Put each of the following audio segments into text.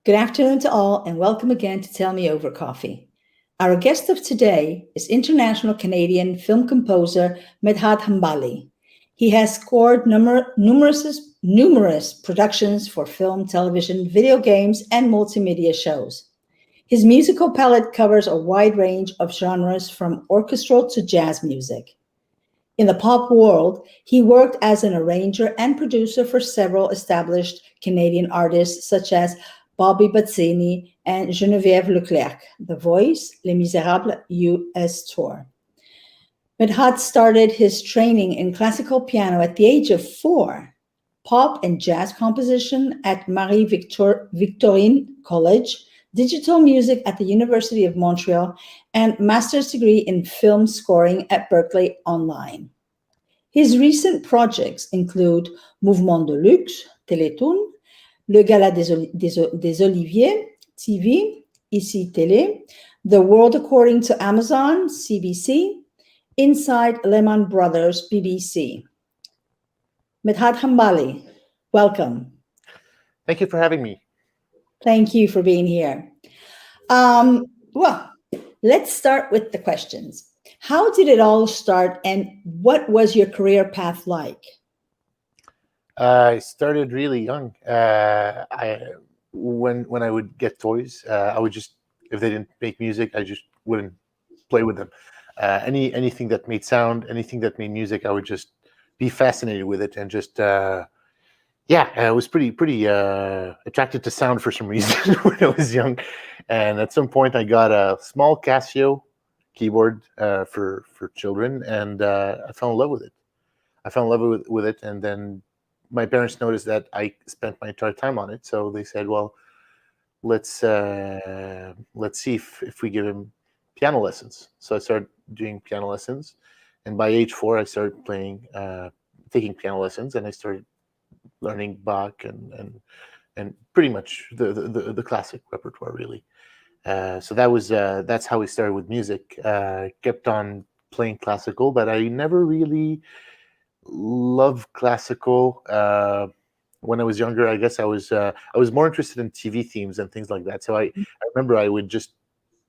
Good afternoon to all, and welcome again to Tell Me Over Coffee. Our guest of today is international Canadian film composer MEDHAT HANBALI. He has scored numerous productions for film, television, video games, and multimedia shows. His musical palette covers a wide range of genres from orchestral to jazz music. In the pop world, he worked as an arranger and producer for several established Canadian artists such as Bobby Bazzini and Geneviève Leclerc, The Voice, Les Miserables US Tour. Medhat started his training in classical piano at the age of 4, pop and jazz composition at Marie-Victorine College, digital music at the University of Montreal, and master's degree in film scoring at Berkeley Online. His recent projects include Mouvement de Luxe, Télétoon, Le Gala des Oliviers, TV, Ici Télé, The World According to Amazon, CBC, Inside Lehman Brothers, BBC. MEDHAT HANBALI, welcome. Thank you for having me. Thank you for being here. Well, let's start with the questions. How did it all start, and what was your career path like? I started really young. When I would get toys, I would just, if they didn't make music, I just wouldn't play with them. Anything that made sound, anything that made music, I would just be fascinated with it, and just I was pretty attracted to sound for some reason when I was young. And at some point, I got a small Casio keyboard for children, and I fell in love with it. With it, and then my parents noticed that I spent my entire time on it, so they said, "Well, let's see if we give him piano lessons." So I started doing piano lessons, and by age 4, I started taking piano lessons, and I started learning Bach and pretty much the classic repertoire, really. So that's how we started with music. Kept on playing classical, but I never really loved classical. When I was younger, I guess I was more interested in TV themes and things like that. So I remember I would just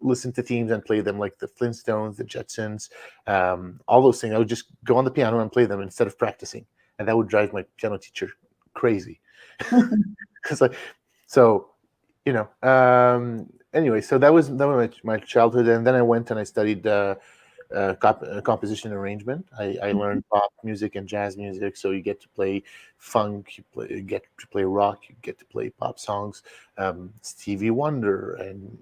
listen to themes and play them, like the Flintstones, the Jetsons, all those things. I would just go on the piano and play them instead of practicing, and that would drive my piano teacher crazy. It's like, so, anyway, so that was my childhood, and then I went and I studied composition arrangement. I learned pop music and jazz music, so you get to play funk, you get to play rock, you get to play pop songs, Stevie Wonder, and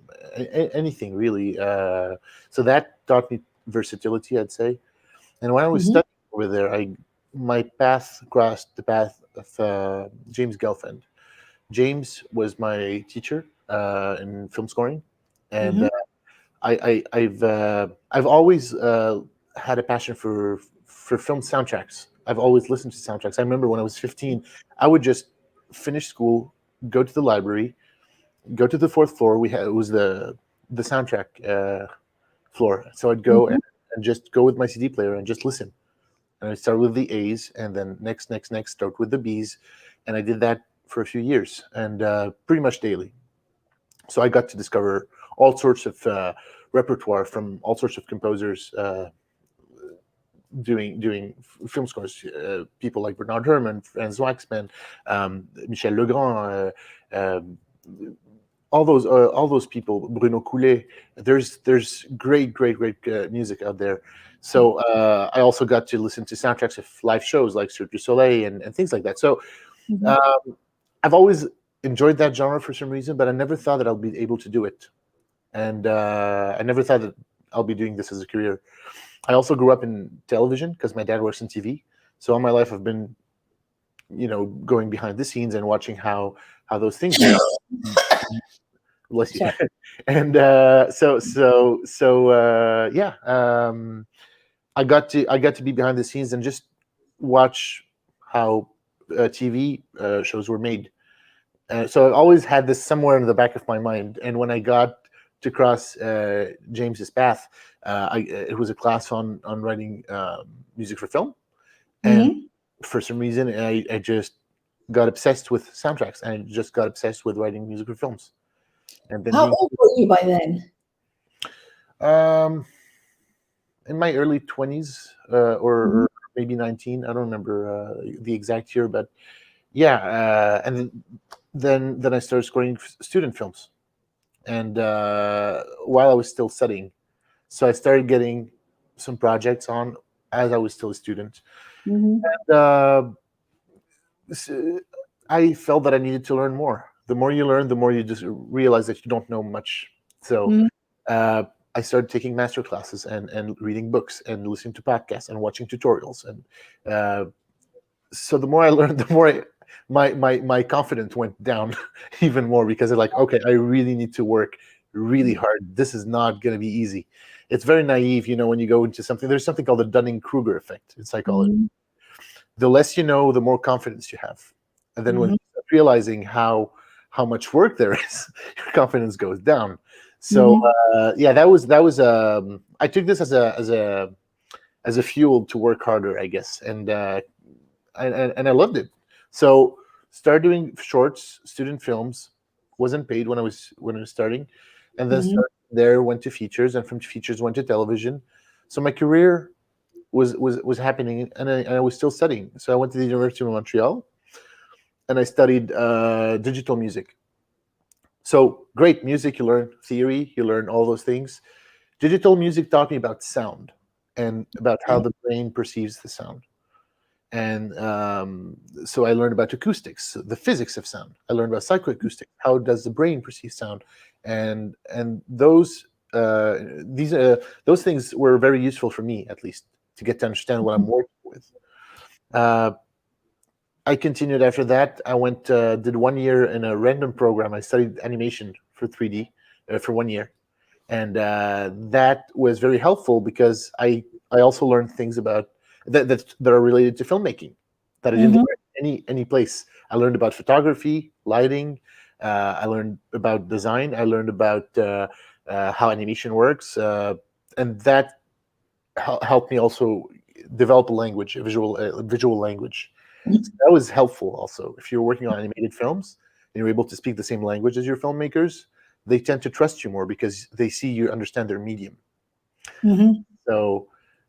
anything really. So that taught me versatility, I'd say. And when I was studying over there, my path crossed the path of James Gelfand. James was my teacher in film scoring, and I've always had a passion for film soundtracks. I've always listened to soundtracks. I remember when I was 15, I would just finish school, go to the library, go to the 4th floor. It was the soundtrack floor, so I'd go and just go with my CD player and just listen. And I'd start with the A's, and then next, start with the B's, and I did that for a few years, and pretty much daily. So I got to discover all sorts of repertoire from all sorts of composers doing film scores. People like Bernard Herrmann, Franz Waxman, Michel Legrand, all those people, Bruno Coulet. There's great music out there. So I also got to listen to soundtracks of live shows like Cirque du Soleil and things like that. So I've always enjoyed that genre for some reason, but I never thought that I'll be able to do it. And I never thought that I'll be doing this as a career. I also grew up in television because my dad works in TV. So all my life I've been, going behind the scenes and watching how those things go. Bless you. And I got to be behind the scenes and just watch how TV shows were made. So I always had this somewhere in the back of my mind. And when I got to cross James's path, it was a class on writing music for film, and for some reason I just got obsessed with soundtracks, and I just got obsessed with writing music for films. And then How being old were you by then? um, in my early 20s, Mhm. or maybe 19. I don't remember the exact year, but yeah. And then I started scoring student films, and while I was still studying, so I started getting some projects on as I was still a student. Mhm. Uh, s- I felt that I needed to learn more. The more you learn, the more you just realize that you don't know much. So Mhm. uh, I started taking master classes and reading books and listening to podcasts and watching tutorials. And uh, so the more I learned, the more my confidence went down even more, because it's like, okay, I really need to work really hard. This is not going to be easy. It's very naive, when you go into something. There's something called the Dunning-Kruger effect in psychology. Mhm. The less you know, the more confidence you have. And then when Mhm. you start realizing how much work there is, your confidence goes down. So Mhm. yeah, that was I took this as a fuel to work harder, I guess, and I loved it. So started doing shorts, student films. Wasn't paid when I was starting, and then Mhm. started there, went to features, and from features went to television. So my career was happening, and I was still studying. So I went to the University of Montreal, and I studied digital music. So great music, you learn theory, you learn all those things. Digital music taught me about sound and about how Okay. the brain perceives the sound. And so I learned about acoustics, the physics of sound. I learned about psychoacoustics. How does the brain perceive sound? And those things were very useful for me, at least, to get to understand what I'm working with. Uh, I continued after that. I went did 1 year in a random program. I studied animation for 3D for 1 year, and that was very helpful because I also learned things about that are related to filmmaking that I didn't Mhm. learn any place. I learned about photography, lighting. I learned about design. I learned about how animation works, and that helped me also develop a language, a visual language. So that was helpful also. If you're working on animated films and you're able to speak the same language as your filmmakers, they tend to trust you more because they see you understand their medium. Mhm. So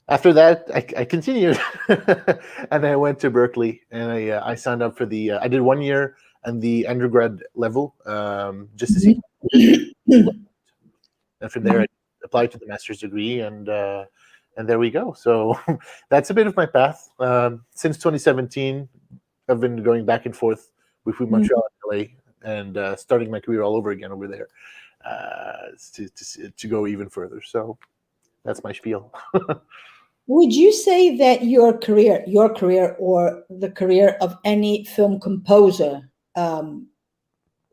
after that, I continued, and I went to Berkeley, and I signed up for the. I did 1 year and the undergrad level, just to see, Mhm. and from there I applied to the master's degree, and there we go. So that's a bit of my path. Since 2017, I've been going back and forth between Mhm. Montreal and LA, and starting my career all over again over there, to go even further. So that's my spiel. Would you say that your career, or the career of any film composer,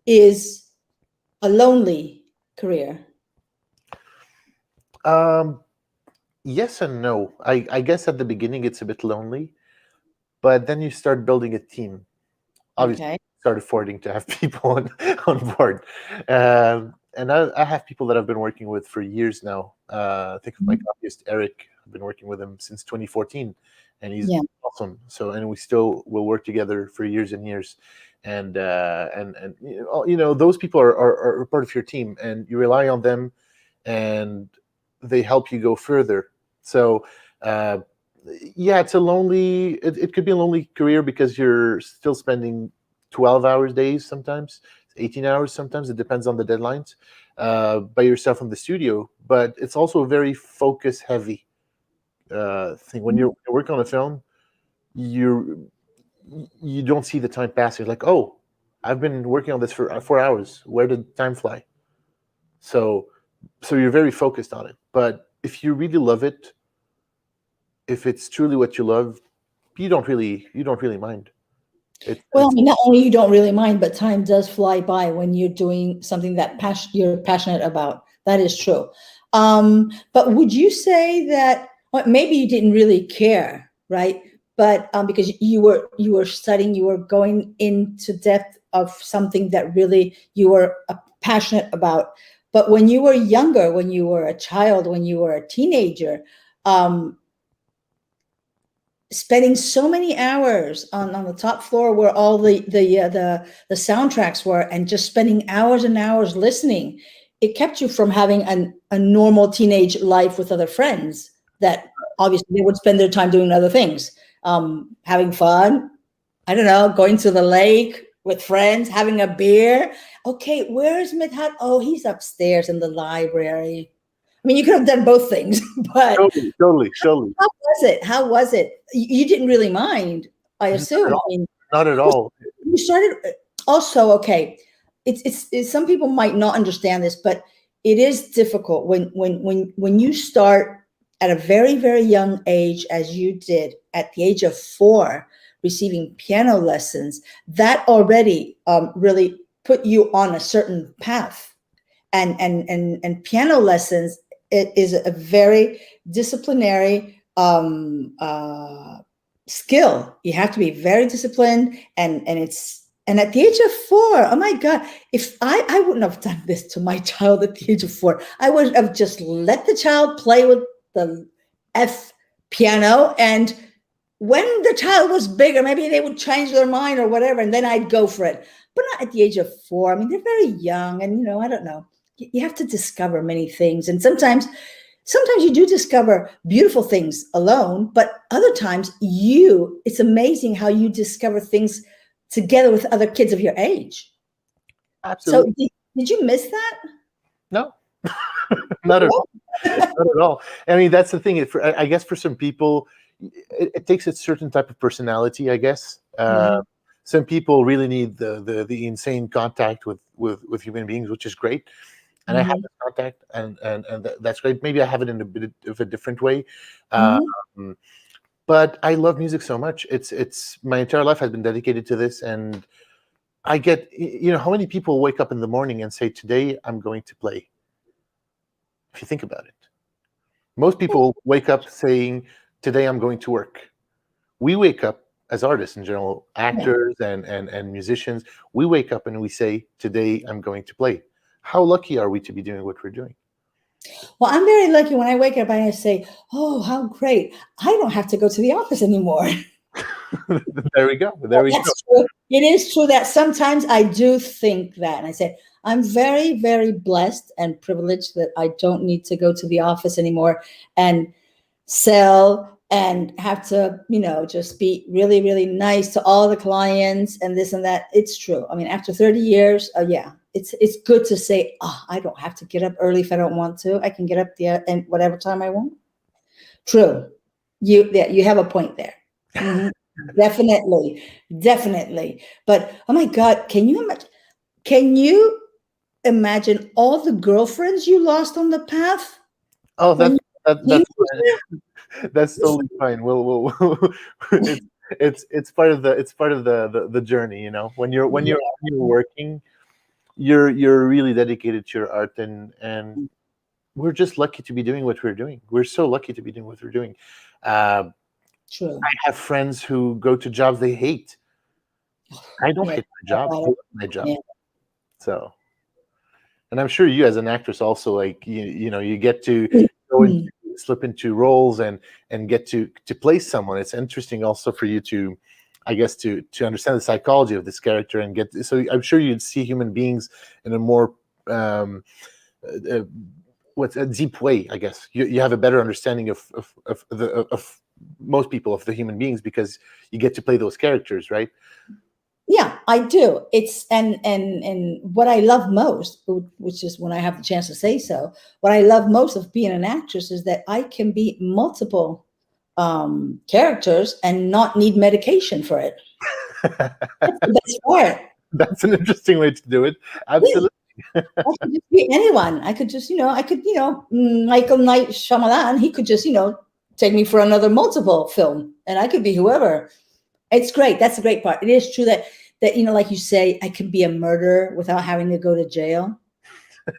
is a lonely career? um, yes and no. I guess at the beginning it's a bit lonely, but then you start building a team. Obviously, Okay. start affording to have people on board. And I have people that I've been working with for years now. I think of my Mhm. copyist Eric. I've been working with him since 2014, and he's Yeah. awesome. So, and we still will work together for years and years. And those people are part of your team, and you rely on them, and they help you go further. So. Uh, yeah, it could be a lonely career because you're still spending 12 hours days, sometimes 18 hours, sometimes it depends on the deadlines, by yourself in the studio. But it's also a very focus heavy thing. When Mhm. you're working on a film, you you don't see the time pass. You're like, oh, I've been working on this for 4 hours. Where did time fly? So so you're very focused on it. But if you really love it, if it's truly what you love, you don't really mind. Well, I It's mean, not only you don't really mind, but time does fly by when you're doing something that you're passionate about. That is true. But would you say that, well, maybe you didn't really care, right? But because you were studying, you were going into depth of something that really you were passionate about. But when you were younger, when you were a child, when you were a teenager, um, spending so many hours on the top floor where all the soundtracks were, and just spending hours and hours listening, it kept you from having a normal teenage life with other friends that obviously they would spend their time doing other things, having fun. I don't know, going to the lake with friends, having a beer. Okay, where's Medhat? Oh, he's upstairs in the library. I mean, you could have done both things, but Totally. how was it? How was it? You didn't really mind, I assume. I mean, Not at all. you started also, okay. It's some people might not understand this, but it is difficult when you start at a very, very young age, as you did at the age of 4, receiving piano lessons. That already really put you on a certain path, and piano lessons, it is a very disciplinary skill. You have to be very disciplined, and at the age of 4, oh my God, if I wouldn't have done this to my child at the age of 4, I would have just let the child play with the F piano, and when the child was bigger, maybe they would change their mind or whatever, and then I'd go for it. But not at the age of 4. I mean, they're very young, and I don't know. You have to discover many things, and sometimes you do discover beautiful things alone, but other times it's amazing how you discover things together with other kids of your age. Absolutely. So did you miss that? No, not at all. Not at all. I mean, that's the thing. I guess for some people, it takes a certain type of personality, I guess. Some people really need the insane contact with human beings, which is great. And I have this contact, and that's great. Maybe I have it in a bit of a different way. But I love music so much. It's my entire life has been dedicated to this, and I get, how many people wake up in the morning and say, today I'm going to play? If you think about it. Most people wake up saying, today I'm going to work. We wake up as artists in general, actors and musicians, we wake up and we say, today I'm going to play. How lucky are we to be doing what we're doing? Well, I'm very lucky. When I wake up, I say, oh, how great. I don't have to go to the office anymore. There we go. That's true. It is true that sometimes I do think that. And I say, I'm very, very blessed and privileged that I don't need to go to the office anymore and sell and have to, just be really, really nice to all the clients and this and that. It's true. I mean, after 30 years, it's good to say, I don't have to get up early if I don't want to. I can get up there and whatever time I want. True. You have a point there. Mm-hmm. Definitely. But oh my God, can you imagine all the girlfriends you lost on the path? Oh, that's totally fine. We'll it's part of the journey, When you're working, you're really dedicated to your art, and we're just lucky to be doing what we're doing. We're so lucky to be doing what we're doing. True. I have friends who go to jobs they hate. I don't hate my job. I love my job. Yeah. So, and I'm sure you as an actress also, like, you get to go and slip into roles and get to play someone. It's interesting also for you to, I guess, to understand the psychology of this character and so I'm sure you'd see human beings in a more what's a deep way. I guess you have a better understanding of most people, of the human beings, because you get to play those characters, right? Yeah, I do. It's and what I love most, which is when I have the chance to say so, what I love most of being an actress is that I can be multiple characters and not need medication for it. That's the best part. That's an interesting way to do it. Absolutely. Yeah. I could just be anyone. I could just, Michael Knight Shyamalan, he could just, take me for another multiple film, and I could be whoever. It's great. That's the great part. It is true that like you say, I can be a murderer without having to go to jail.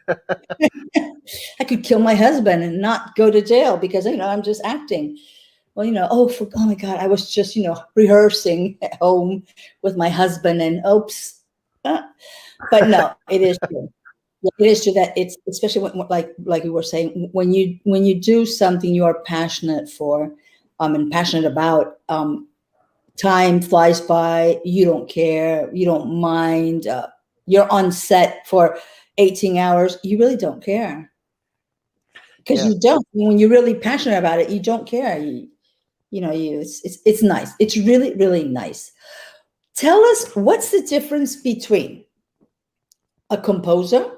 I could kill my husband and not go to jail because I'm just acting. Well, oh my God, I was just rehearsing at home with my husband, and oops. But no, it is true. It is true that it's, especially when, like we were saying, when you do something you are passionate for, and passionate about, time flies by. You don't care. You don't mind. You're on set for 18 hours. You really don't care, because Yeah. you don't. When you're really passionate about it, you don't care. It's nice. It's really, really nice. Tell us, what's the difference between a composer?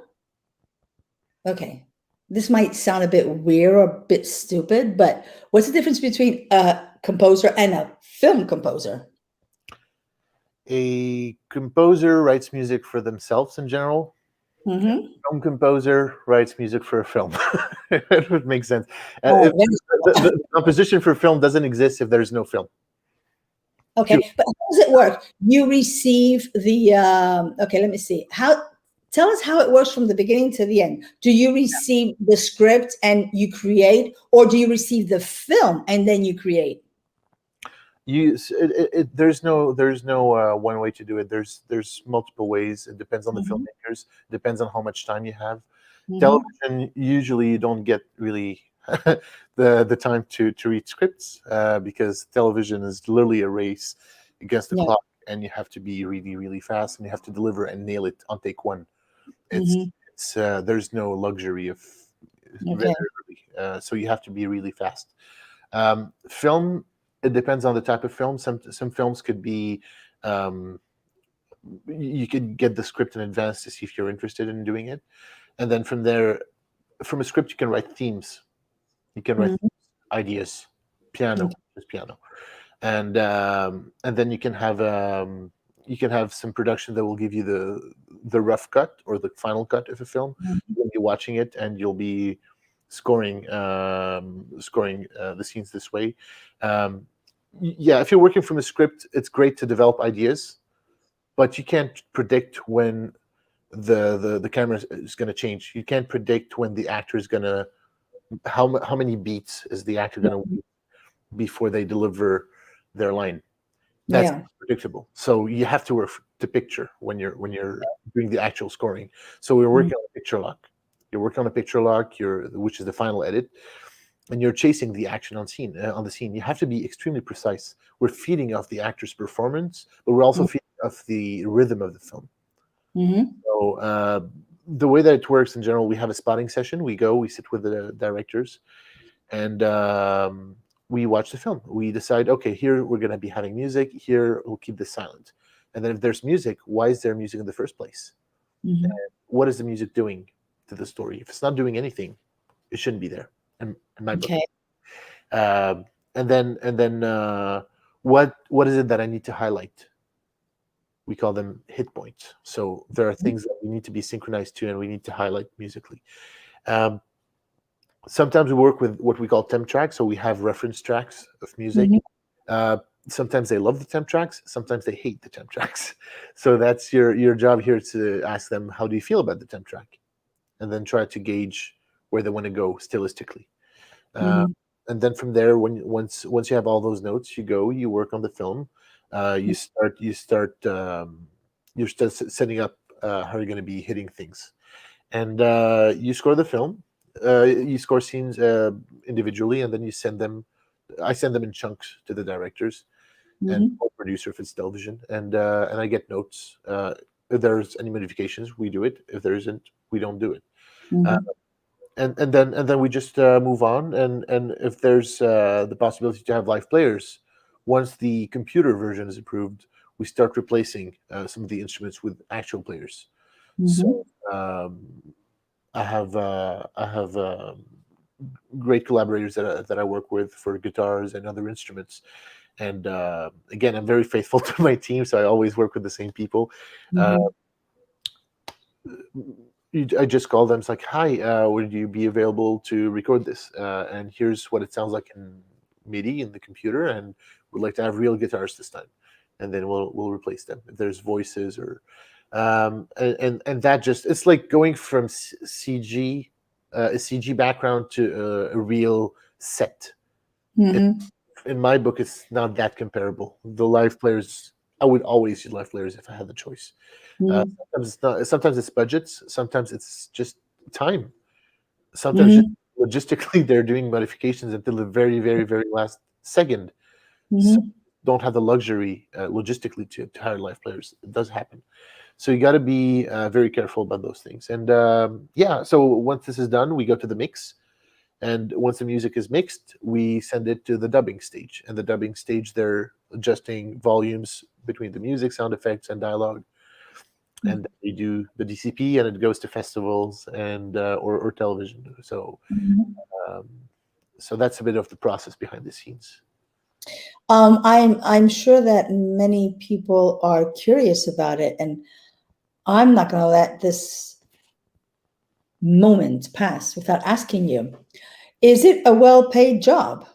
Okay, this might sound a bit weird or a bit stupid, but what's the difference between a composer and a film composer? A composer writes music for themselves in general. Mm-hmm. Film composer writes music for a film. It would make sense. Oh, The composition for film doesn't exist if there's no film. okay, but how does it work? You receive the okay, let me see. Tell us how it works from the beginning to the end. Do you receive the script and you create, or do you receive the film and then you create? There's no one way to do it. There's multiple ways. It depends on the Mhm. filmmakers. Depends on how much time you have. Mhm. Television, usually you don't get really the time to read scripts, because television is literally a race against the Yeah. clock, and you have to be really, really fast, and you have to deliver and nail it on take one. It's Mhm. it's there's no luxury of very Okay. early, so you have to be really fast. Film, it depends on the type of film. Some films could be, um, you could get the script in advance to see if you're interested in doing it, and then from there, from a script, you can write themes. You can write Mhm. ideas, Okay. just piano, and then you can have some production that will give you the rough cut or the final cut of a film. Mhm. You'll be watching it, and you'll be scoring the scenes this way. Um, yeah, if you're working from a script, it's great to develop ideas, but you can't predict when the camera is going to change. You can't predict when the actor is going to how many beats is the actor going to wait before they deliver their line. That's Yeah. predictable. So you have to work to picture when you're doing the actual scoring. So we're Mhm. working on a picture lock. You're working on a picture lock, which is the final edit, and you're chasing the action on the scene. You have to be extremely precise. We're feeding off the actor's performance, but we're also feeding off the rhythm of the film. Mhm. So the way that it works in general, we have a spotting session. We sit with the directors, and we watch the film. We decide, okay, here we're going to be having music. Here we'll keep this silent. And then if there's music, why is there music in the first place? Mhm. What is the music doing to the story? If it's not doing anything, it shouldn't be there. In my book. Okay. And then what is it that I need to highlight? We call them hit points. So there are things that we need to be synchronized to, and we need to highlight musically. Um, Sometimes we work with what we call temp tracks, so we have reference tracks of music. Mhm. Uh, Sometimes they love the temp tracks, sometimes they hate the temp tracks. So that's your job here, to ask them, how do you feel about the temp track, and then try to gauge where they want to go stylistically. Uh, Mhm. and then from there, once you have all those notes, you work on the film. You start setting up how you're going to be hitting things, and you score the film. You score scenes individually, and then you send them. I send them in chunks to the directors and Mhm. producer if it's television, and I get notes. If there's any modifications, we do it. If there isn't, we don't do it. Uh, Mhm. and then we just move on. And if there's the possibility to have live players, once the computer version is approved, we start replacing some of the instruments with actual players. So Mhm. um, I have great collaborators that I work with for guitars and other instruments. And again, I'm very faithful to my team, so I always work with the same people. Uh, Mhm. I just call them. It's like, hi, would you be available to record this? And here's what it sounds like in MIDI in the computer, and we'd like to have real guitars this time. And then we'll replace them if there's voices or and that just, it's like going from CG a CG background to a real set. It, Mhm. in my book, it's not that comparable. The live players, I would always use live players if I had the choice. Mhm. Sometimes it's not. Sometimes it's budgets. Sometimes it's just time. Sometimes just Mhm. logistically they're doing modifications until the very, very, very last Second, some Mhm. don't have the luxury logistically to hire live players. It does happen. So you got to be very careful about those things. And yeah, so once this is done, we go to the mix. And once the music is mixed, we send it to the dubbing stage. And the dubbing stage, they're adjusting volumes between the music, sound effects, and dialogue. And they do the DCP, and it goes to festivals and or television. Mhm. Um, so that's a bit of the process behind the scenes. I'm sure that many people are curious about it, and I'm not going to let this moment pass without asking you: is it a well-paid job?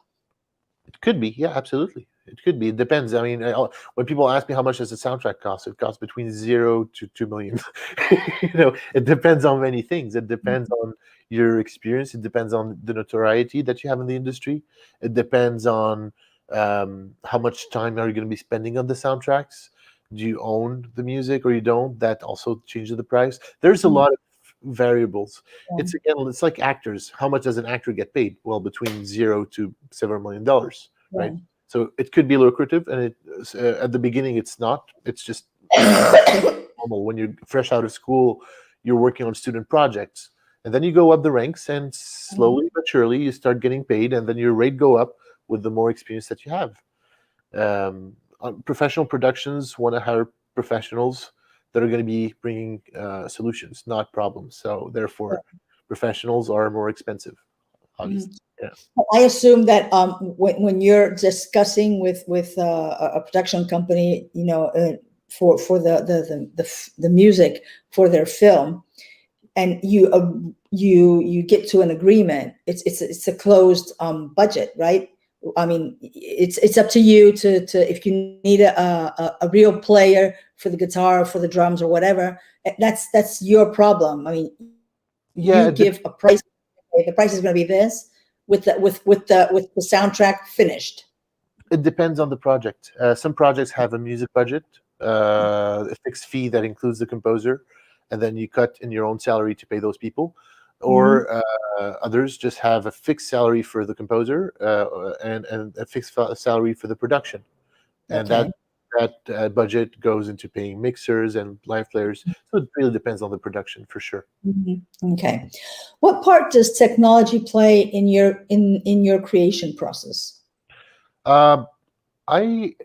It could be, yeah, absolutely. It could be. It depends. I mean, when people ask me how much does a soundtrack cost, it costs between 0 to 2 million. It depends on many things. It depends on your experience. It depends on the notoriety that you have in the industry. It depends on how much time are you going to be spending on the soundtracks. Do you own the music or you don't? That also changes the price. There's a lot of variables. It's like actors. How much does an actor get paid? Well, between 0 to several $1 million, right? Yeah. So it could be lucrative, and at the beginning it's not. It's just normal. When you're fresh out of school, you're working on student projects, and then you go up the ranks, and slowly but surely you start getting paid, and then your rate go up with the more experience that you have. Professional productions want to hire professionals that are going to be bringing solutions, not problems. So therefore, professionals are more expensive, obviously. Yeah. I assume that when you're discussing with a production company, for the music for their film, and you get to an agreement, it's a closed budget, right? I mean, it's up to you to if you need a real player for the guitar, for the drums, or whatever. That's your problem. I mean, Yeah, you give a price. Okay, the price is going to be this with the soundtrack finished. it depends on the project. Some projects have a music budget, a fixed fee that includes the composer, and then you cut in your own salary to pay those people. Or others just have a fixed salary for the composer and a fixed salary for the production, and Okay. that budget goes into paying mixers and live players. So it really depends on the production for sure. Okay. What part does technology play in your creation process? Uh, I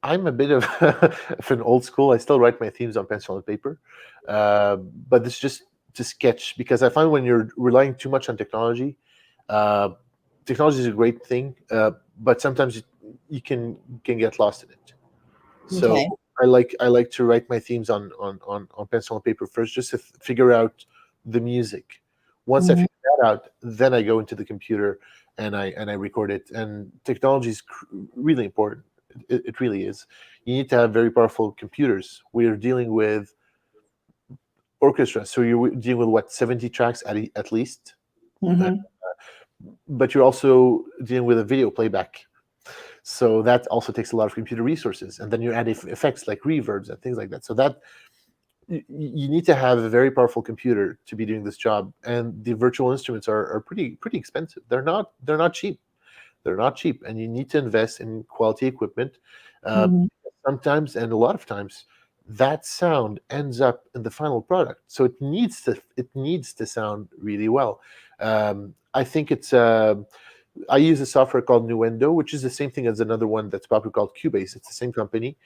I'm a bit of, of an old school. I still write my themes on pencil and paper, but it's just to sketch because I find when you're relying too much on technology, uh, technology is a great thing, but sometimes you can get lost in it. So Okay. I like to write my themes on pencil and paper first, just to figure out the music. Once I Mhm. figure that out, then I go into the computer and I record it. And technology is really important. It really is. You need to have very powerful computers. We are dealing with orchestra, so you're dealing with what 70 tracks at least, uh, Mhm. but you're also dealing with a video playback. So that also takes a lot of computer resources, and then you add effects like reverbs and things like that. So that you need to have a very powerful computer to be doing this job, and the virtual instruments are pretty expensive. They're not cheap. They're not cheap, and you need to invest in quality equipment. Uh, Mhm. Sometimes, and a lot of times, that sound ends up in the final product. So it needs to sound really well. I think it's. I use a software called Nuendo, which is the same thing as another one that's popular called Cubase. It's the same company.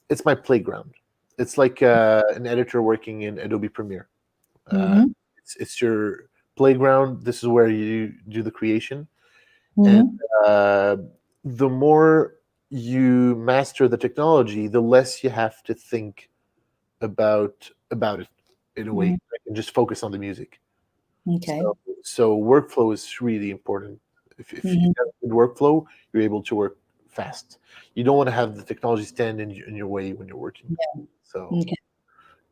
It's my playground. It's like an editor working in Adobe Premiere. Uh, Mhm. it's your playground. This is where you do the creation, and Mhm. uh, the more you master the technology, the less you have to think about it in a way. Mhm. I can just focus on the music. Okay. So workflow is really important. If you Mhm. have a good workflow, you're able to work fast. You don't want to have the technology stand in your way when you're working. So Okay.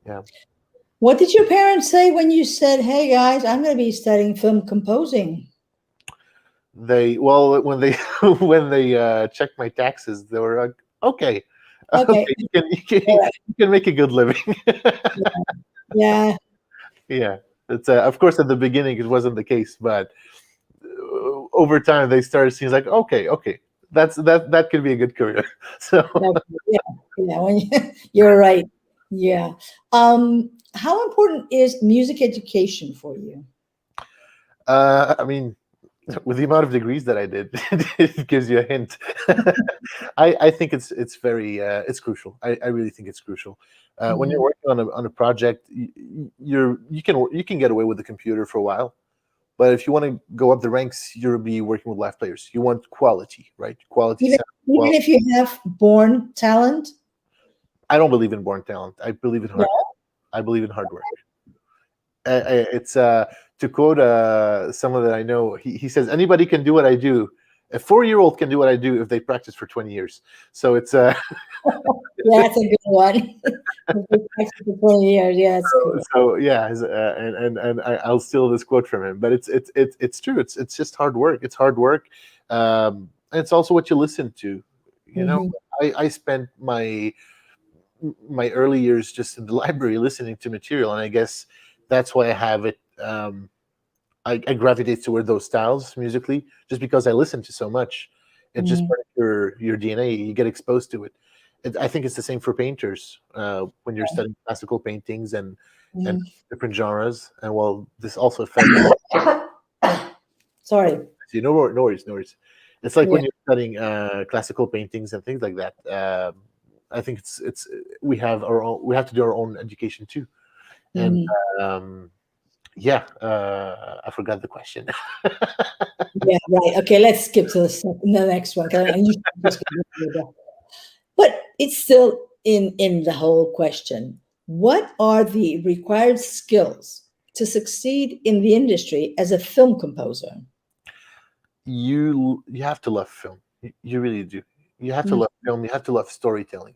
yeah, What did your parents say when you said, "Hey guys, I'm going to be studying film composing"? when they when they checked my taxes, they were like, okay, Okay. okay, All right. you can make a good living. Yeah. Yeah, it's of course at the beginning it wasn't the case, but over time they started seeing like, okay, that could be a good career. So Yeah, yeah. When you're right. Yeah. How important is music education for you? I mean, with the amount of degrees that I did, it gives you a hint. I think it's very it's crucial. I really think it's crucial. When you're Mhm. working on a project, you can get away with the computer for a while, but if you want to go up the ranks, you'll be working with live players. You want quality, right? Quality Even sound. even Well, if you have born talent. I don't believe in born talent. I believe in No. hard work. I believe in hard work. It's to quote someone that I know. He says anybody can do what I do. A 4-year-old can do what I do if they practice for 20 years. So it's That's a good one. For 20 years. Yeah, it's cool. so yeah, I'll steal this quote from him. But it's true. It's just hard work. It's hard work. And it's also what you listen to. You know, Mhm. I spent my early years just in the library listening to material, and I guess that's why I have it. I gravitate toward those styles musically just because I listen to so much. It's just Mhm. part of your DNA. You get exposed to it. I think it's the same for painters when you're studying classical paintings and Mhm. different genres. And well, this also affects. Sorry. No worries, no worries. It's like Yeah. when you're studying classical paintings and things like that. I think it's we have to do our own education too. And Mhm. um, yeah, I forgot the question. Yeah, right. Okay, let's skip to the next one. 'Cause I usually just get rid of that. But it's still in the whole question. What are the required skills to succeed in the industry as a film composer? You have to love film. You really do. You have to Mm, love film. You have to love storytelling.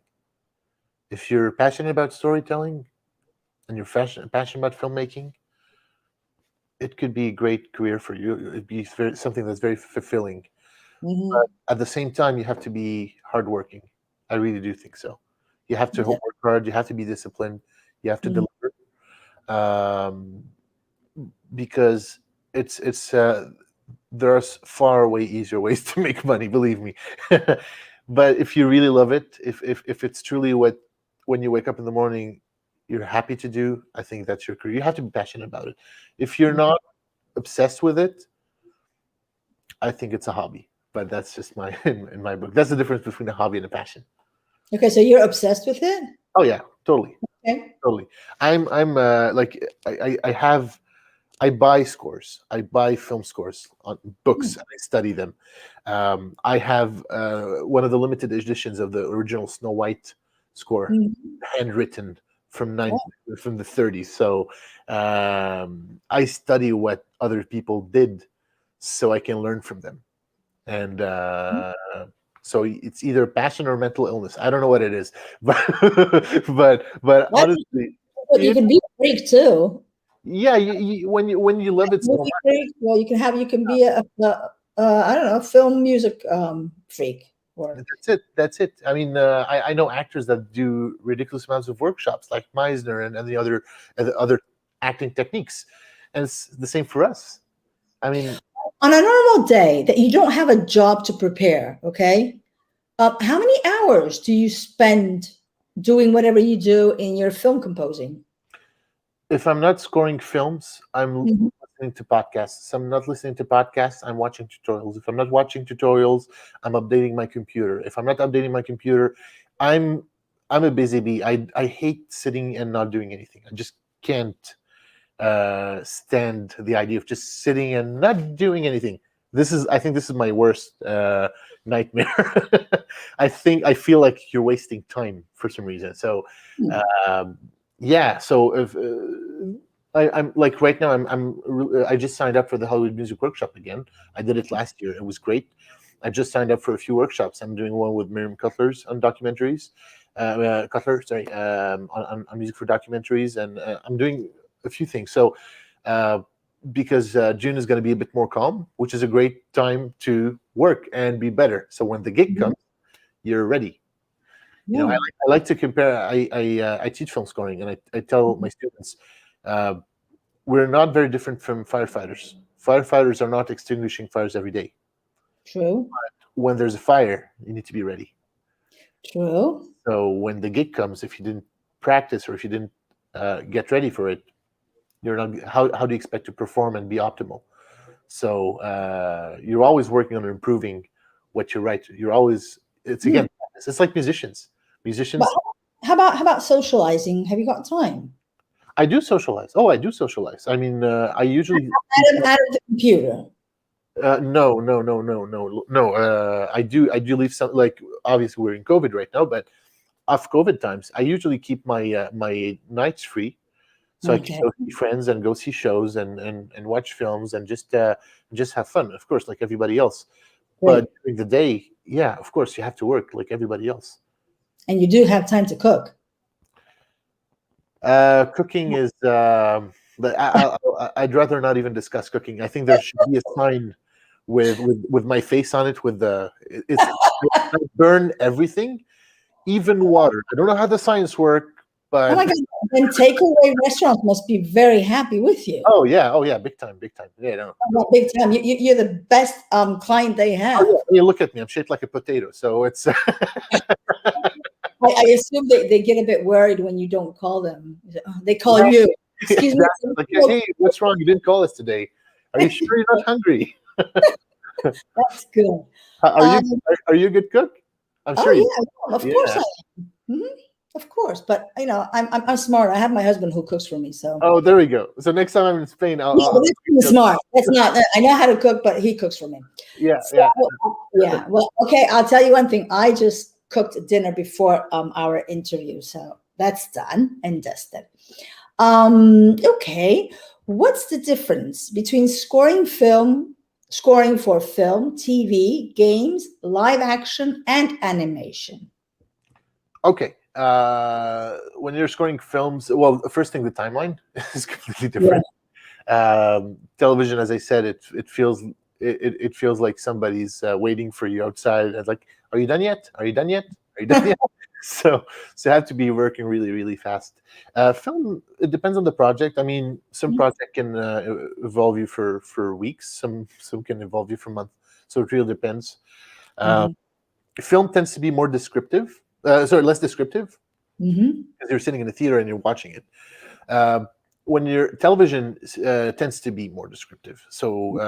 If you're passionate about storytelling and you're passionate about filmmaking, it could be a great career for you. It'd be something that's very fulfilling. But mhm. at the same time, you have to be hardworking. I really do think so. You have to Yeah. work hard. You have to be disciplined. You have to Mhm. deliver. Um, because it's there are far way easier ways to make money, believe me. But if you really love it, if it's truly what when you wake up in the morning you're happy to do, I think that's your career. You have to be passionate about it. If you're not obsessed with it, I think it's a hobby. But that's just my in my book. That's the difference between a hobby and a passion. Okay, so you're obsessed with it? Oh yeah, totally, Okay. totally. I'm like I have I buy scores. I buy film scores on books Mm. and I study them. I have one of the limited editions of the original Snow White score, Mhm. handwritten from Oh, from the 30s. So I study what other people did, so I can learn from them. And so it's either passion or mental illness. I don't know what it is, but but that's honestly, but you can be a freak too. yeah, when you love it so Movie freak. Well, you can be I don't know, a film music freak or That's it. That's it. I mean, I know actors that do ridiculous amounts of workshops, like Meisner and the other acting techniques, and it's the same for us. I mean, on a normal day that you don't have a job to prepare, okay? How many hours do you spend doing whatever you do in your film composing? if I'm not scoring films, I'm Mhm. listening to podcasts. I'm not listening to podcasts, I'm watching tutorials. If I'm not watching tutorials, I'm updating my computer. If I'm not updating my computer, I'm I'm a busy bee. I hate sitting and not doing anything. I just can't stand the idea of just sitting and not doing anything. I think this is my worst nightmare. I feel like you're wasting time for some reason. So, Hmm. um, yeah. So if I'm like right now, I just signed up for the Hollywood Music Workshop again. I did it last year. It was great. I just signed up for a few workshops. I'm doing one with Miriam Cutler's on documentaries. Cutler, sorry, on music for documentaries, and I'm doing a few things. So, uh, because June is going to be a bit more calm, which is a great time to work and be better. So when the gig Mhm. comes, you're ready. You know, Yeah. I like to compare. I teach film scoring, and I tell my students, uh, we're not very different from firefighters. Firefighters are not extinguishing fires every day. True. When there's a fire, you need to be ready. True. So when the gig comes, if you didn't practice or if you didn't get ready for it, you're not. How do you expect to perform and be optimal? So you're always working on improving what you write. You're always. It's again. It's like musicians. Musicians. But how about socializing? Have you got time? I do socialize. Oh, I do socialize. I mean, I usually Out of the computer. no. I do leave some. Like obviously we're in COVID right now, but off COVID times, I usually keep my my nights free, so I can go see friends and go see shows and watch films and just have fun. Of course, like everybody else. Great. But during the day, yeah, of course, you have to work like everybody else. And you do have time to cook. Cooking is. But I'd rather not even discuss cooking. I think there should be a sign with my face on it. With the it's I burn everything, even water. I don't know how the science work, but Oh my God! Then takeaway restaurants must be very happy with you. oh yeah, big time. Yeah, no. Oh, big time. You're the best client they have. Oh, yeah. You look at me. I'm shaped like a potato, so it's. I assume they get a bit worried when you don't call them. They call you. Excuse me. Like, hey, what's wrong? You didn't call us today. Are you sure you're not hungry? That's good. Are you a good cook? I'm sure. Of course I am. Mm-hmm. Of course, but you know, I'm smart. I have my husband who cooks for me. So. Oh, there we go. So next time I'm in Spain, But that's smart. That's not. I know how to cook, but he cooks for me. Yeah. Yeah. Well, okay. I'll tell you one thing. I just cooked dinner before our interview, so that's done and dusted. Okay. What's the difference between scoring for film, TV, games, live action, and animation? Okay. When you're scoring films, well, the first thing, the timeline is completely different. Yeah. Television, as I said, it feels like somebody's waiting for you outside. And like, are you done yet? Are you done yet? Are you done yet? So you have to be working really, really fast. Film, it depends on the project. I mean, some project can involve you for weeks. Some can involve you for months. So it really depends. Film tends to be more descriptive. Less descriptive, because you're sitting in the theater and you're watching it. When your television tends to be more descriptive. So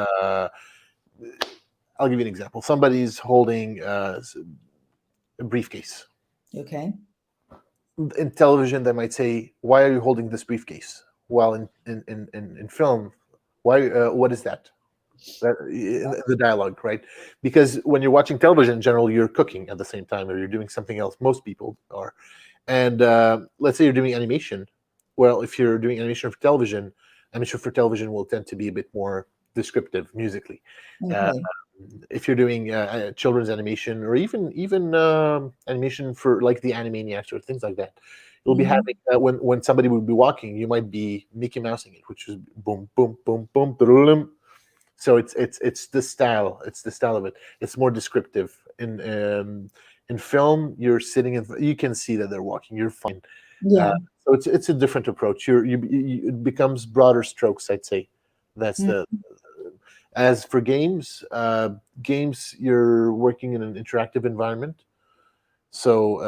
I'll give you an example. Somebody's holding a briefcase. Okay. In television, they might say, "Why are you holding this briefcase?" While in film, why? What is that? The dialogue, right? Because when you're watching television in general, you're cooking at the same time, or you're doing something else. Most people are. And let's say you're doing animation. Well, if you're doing animation for television will tend to be a bit more descriptive musically. Okay. If you're doing children's animation, or even animation for like the Animaniacs or things like that, you'll be having when somebody would be walking, you might be Mickey Mousing it, which is boom, boom, boom, boom, boom. So it's the style. It's the style of it. It's more descriptive. In film, you're sitting in. You can see that they're walking. You're fine. Yeah. So it's a different approach. It becomes broader strokes, I'd say. That's the. As for games, you're working in an interactive environment. So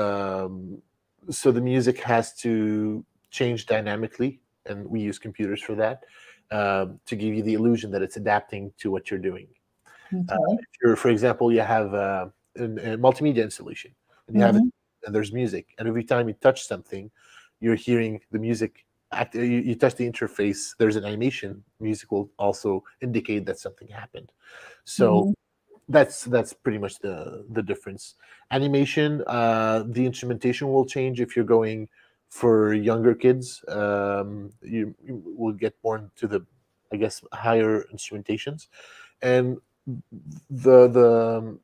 the music has to change dynamically, and we use computers for that. To give you the illusion that it's adapting to what you're doing. Okay. For example, you have a multimedia installation, and you have it, and there's music, and every time you touch something, you're hearing the music. You touch the interface. There's an animation. Music will also indicate that something happened. So that's pretty much the difference. Animation, the instrumentation will change if you're going. For younger kids, you will get more into the, I guess, higher instrumentations, and the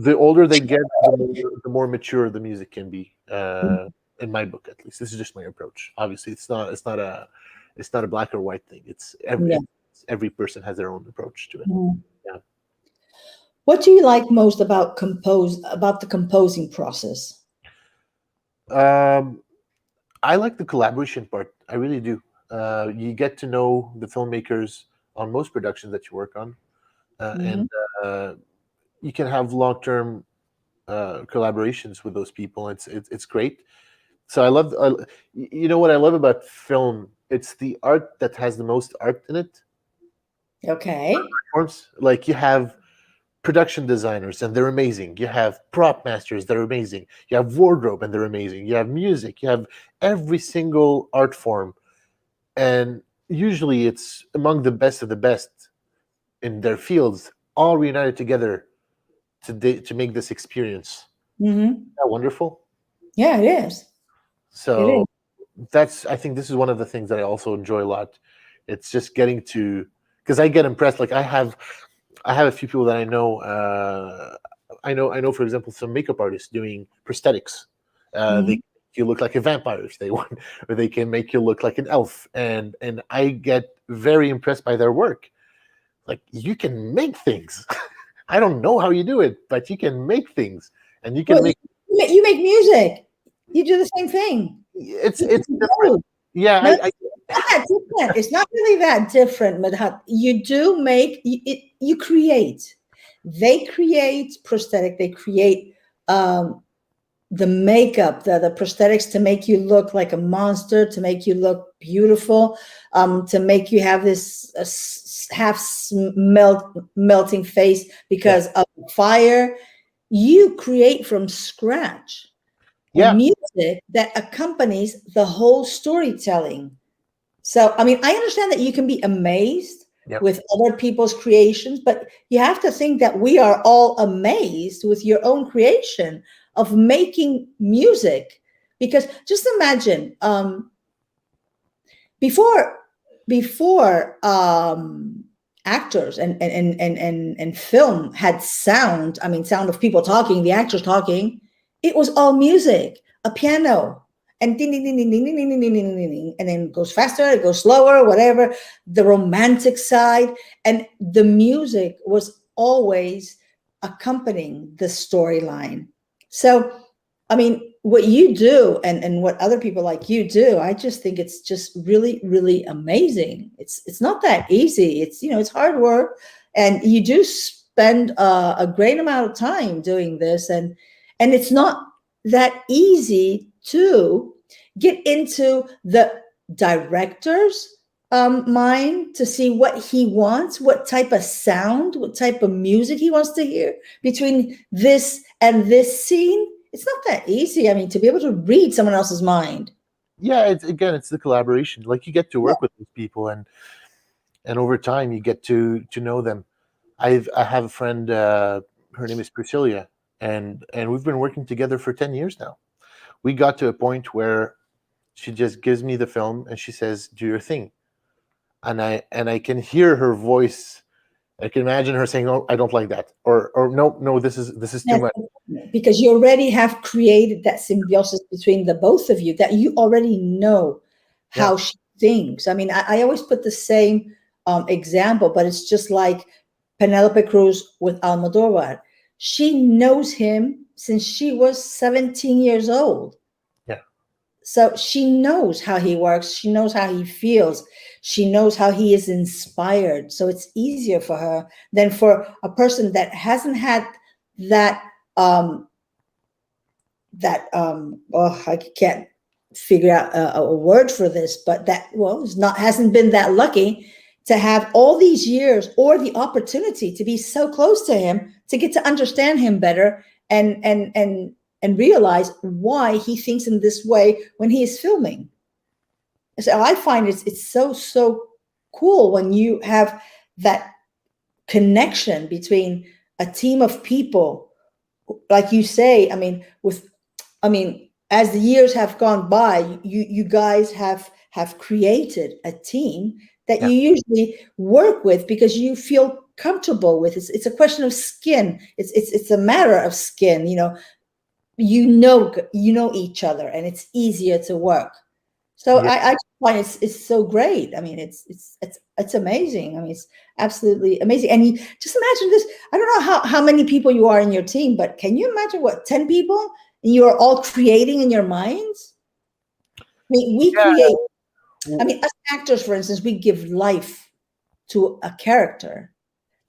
older they get, the more mature the music can be. In my book, at least, this is just my approach. Obviously, it's not a black or white thing. It's every person has their own approach to it. Yeah. What do you like most about the composing process? I like the collaboration part. I really do. You get to know the filmmakers on most productions that you work on, Mhm. and you can have long-term collaborations with those people. It's great. So you know what I love about film? It's the art that has the most art in it. Okay. Forms like you have production designers and they're amazing. You have prop masters, they're amazing. You have wardrobe and they're amazing. You have music. You have every single art form, and usually it's among the best of the best in their fields, all reunited together to make this experience. Hmm. Isn't that wonderful? Yeah, it is. It is. So I think this is one of the things that I also enjoy a lot. It's just getting to, because I get impressed. Like I have a few people that I know. I know, for example, some makeup artists doing prosthetics. They Mhm. make you look like a vampire if they want, or they can make you look like an elf. And I get very impressed by their work. Like, you can make things. I don't know how you do it, but you can make things, and you Well, can make. you make music. You do the same thing. It's different. No, Yeah, no, it's not that different. It's not really that different, Madhat. You do make you create. They create prosthetic. They create um, the makeup, the prosthetics to make you look like a monster, to make you look beautiful, to make you have this melting face yeah, because of fire. You create from scratch a yeah, music that accompanies the whole storytelling. So, I mean, I understand that you can be amazed yeah, with other people's creations, but you have to think that we are all amazed with your own creation of making music. Because just imagine, before actors and film had sound, I mean, sound of people talking, the actors talking, it was all music, a piano, and ding ding ding ding ding ding ding ding ding ding ding, ding, and then it goes faster, it goes slower, whatever, the romantic side, and the music was always accompanying the storyline. So, I mean, what you do and what other people like you do, I just think it's just really, really amazing. It's not that easy. It's, you know, it's hard work, and you do spend a great amount of time doing this, and it's not that easy to get into the director's mind to see what he wants, what type of sound, what type of music he wants to hear between this and this scene. It's not that easy. I mean, to be able to read someone else's mind. yeah. It's again, it's the collaboration. Like, you get to Yeah. work with these people, and over time you get to know them. I have a friend. Her name is Priscilla, and we've been working together for 10 years now. We got to a point where she just gives me the film and she says, "Do your thing," and I can hear her voice. I can imagine her saying, "Oh, I don't like that," or "No, this is too Yes, much." because you already have created that symbiosis between the both of you, that you already know Yeah, how she thinks. I mean, I always put the same example, but it's just like Penelope Cruz with Almodovar. She knows him since she was 17 years old. yeah, So she knows how he works. She knows how he feels. She knows how he is inspired. So it's easier for her than for a person that hasn't had that um oh, I can't figure out a word for this, but that, well, is not, hasn't been that lucky to have all these years or the opportunity to be so close to him, to get to understand him better, and realize why he thinks in this way when he is filming. So I find it's so cool when you have that connection between a team of people, like you say. I mean, as the years have gone by, you guys have created a team that yeah, you usually work with because you feel comfortable with. It's a question of skin. It's a matter of skin. You know each other, and it's easier to work. So yeah. I just find it's so great. I mean, it's amazing. I mean, it's absolutely amazing. And you just imagine this. I don't know how many people you are in your team, but can you imagine, what, 10 people, and you are all creating in your minds? I mean, we Yeah. create. I W- mean, us actors, for instance, we give life to a character,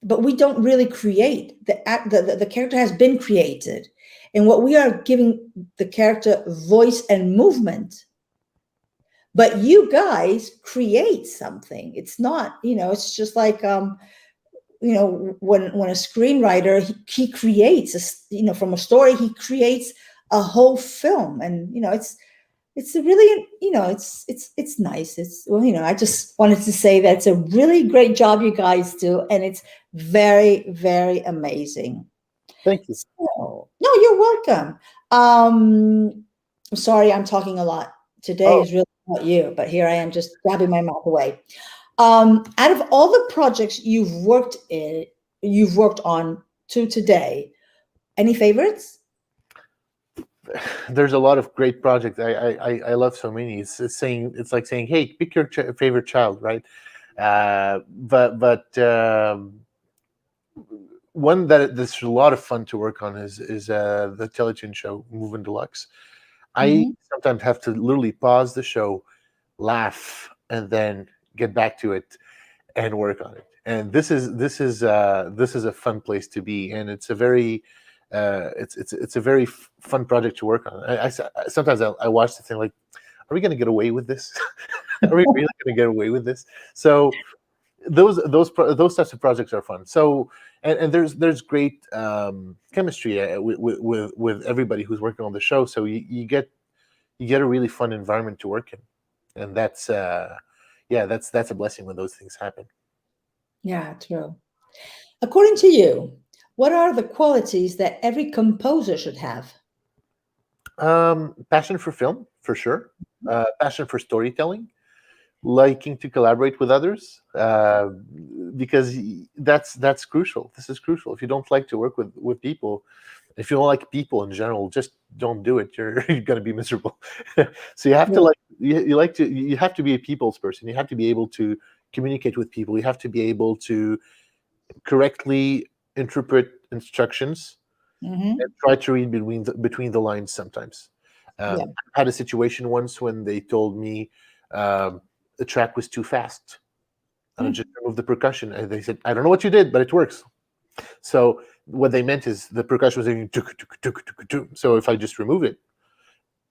but we don't really create the character has been created, and what we are giving the character voice and movement. But you guys create something. It's not, it's just like when a screenwriter he creates from a story he creates a whole film, and it's a really, it's nice. It's, well, I just wanted to say that it's a really great job you guys do, and it's very, very amazing. Thank you. So, no, you're welcome. I'm sorry, I'm talking a lot. Today is really not you, but here I am just grabbing my mouth away. Out of all the projects you've worked on to today, any favorites? There's a lot of great projects. I love so many. It's like saying, hey, pick your favorite child, right? But one that's a lot of fun to work on is the Teletoon show Moving Deluxe. I sometimes have to literally pause the show, laugh, and then get back to it and work on it. And this is a fun place to be, and it's a very it's a very fun project to work on. Sometimes I watch the thing like, are we going to get away with this? Are we really going to get away with this? So those types of projects are fun. So and there's great chemistry with everybody who's working on the show. So you get a really fun environment to work in, and that's that's a blessing when those things happen. Yeah, true. According to you, what are the qualities that every composer should have? Passion for film, for sure. Passion for storytelling, liking to collaborate with others, because that's crucial. This is crucial. If you don't like to work with people, if you don't like people in general, just don't do it. You're going to be miserable. So you have to you have to be a people's person. You have to be able to communicate with people. You have to be able to correctly interpret instructions and try to read between the lines sometimes. I had a situation once when they told me the track was too fast, and I just removed the percussion, and they said, I don't know what you did, but it works. So what they meant is the percussion was doing tuk, tuk, tuk, tuk, tuk. So if I just remove it,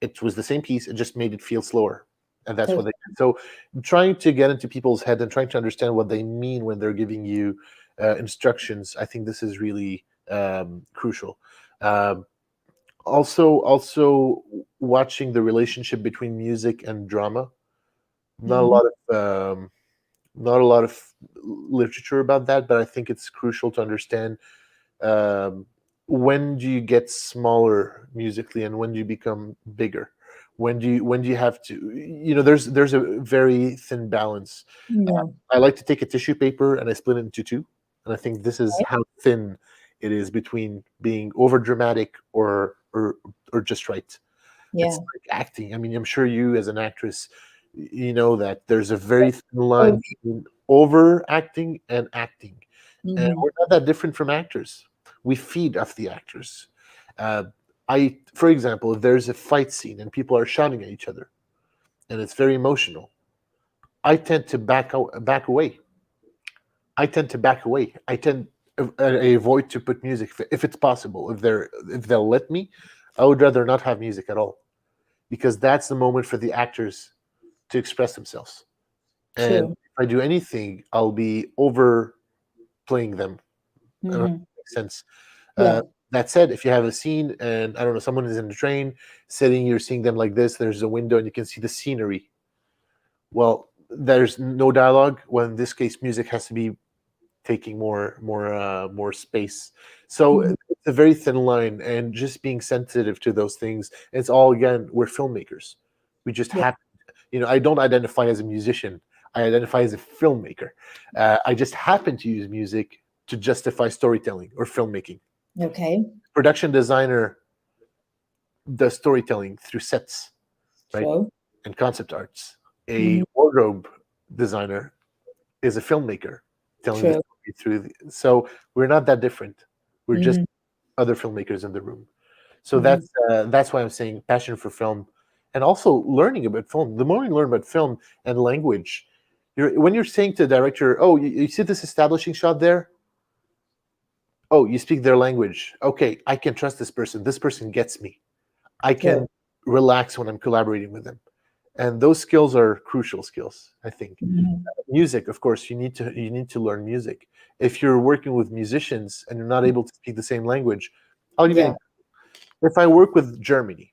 it was the same piece. It just made it feel slower. And that's what they did. So trying to get into people's head and trying to understand what they mean when they're giving you instructions, I think this is really crucial. Also watching the relationship between music and drama. Not a lot of literature about that, but I think it's crucial to understand when do you get smaller musically and when do you become bigger. When do you have to, there's a very thin balance. I like to take a tissue paper and I split it into two, and I think this is how thin it is between being over dramatic or just right. It's like acting. I mean, I'm sure you as an actress, you know that there's a very thin line between overacting and acting. And we're not that different from actors. We feed off the actors. For example, if there's a fight scene and people are shouting at each other and it's very emotional, I tend to back away. I tend I avoid to put music if it's possible. If they'll let me, I would rather not have music at all, because that's the moment for the actors to express themselves. And if I do anything, I'll be overplaying them. I don't know if that makes sense. That said, if you have a scene and I don't know, someone is in the train sitting, you're seeing them like this, there's a window and you can see the scenery. Well, there's no dialogue. Well, in this case, music has to be taking more space. So it's a very thin line, and just being sensitive to those things. It's all, again, we're filmmakers. We just happen. I don't identify as a musician. I identify as a filmmaker. I just happen to use music to justify storytelling or filmmaking. Okay. Production designer does storytelling through sets, right? And concept arts. A wardrobe designer is a filmmaker telling the story through. So we're not that different. We're just other filmmakers in the room. So that's why I'm saying passion for film, and also learning about film. The more you learn about film and language, when you're saying to the director, oh, you see this establishing shot there? Oh, you speak their language. Okay, I can trust this person. This person gets me. I can relax when I'm collaborating with them. And those skills are crucial skills, I think. Music, of course, you need to learn music. If you're working with musicians and you're not able to speak the same language, I'll give you an example. If I work with Germany,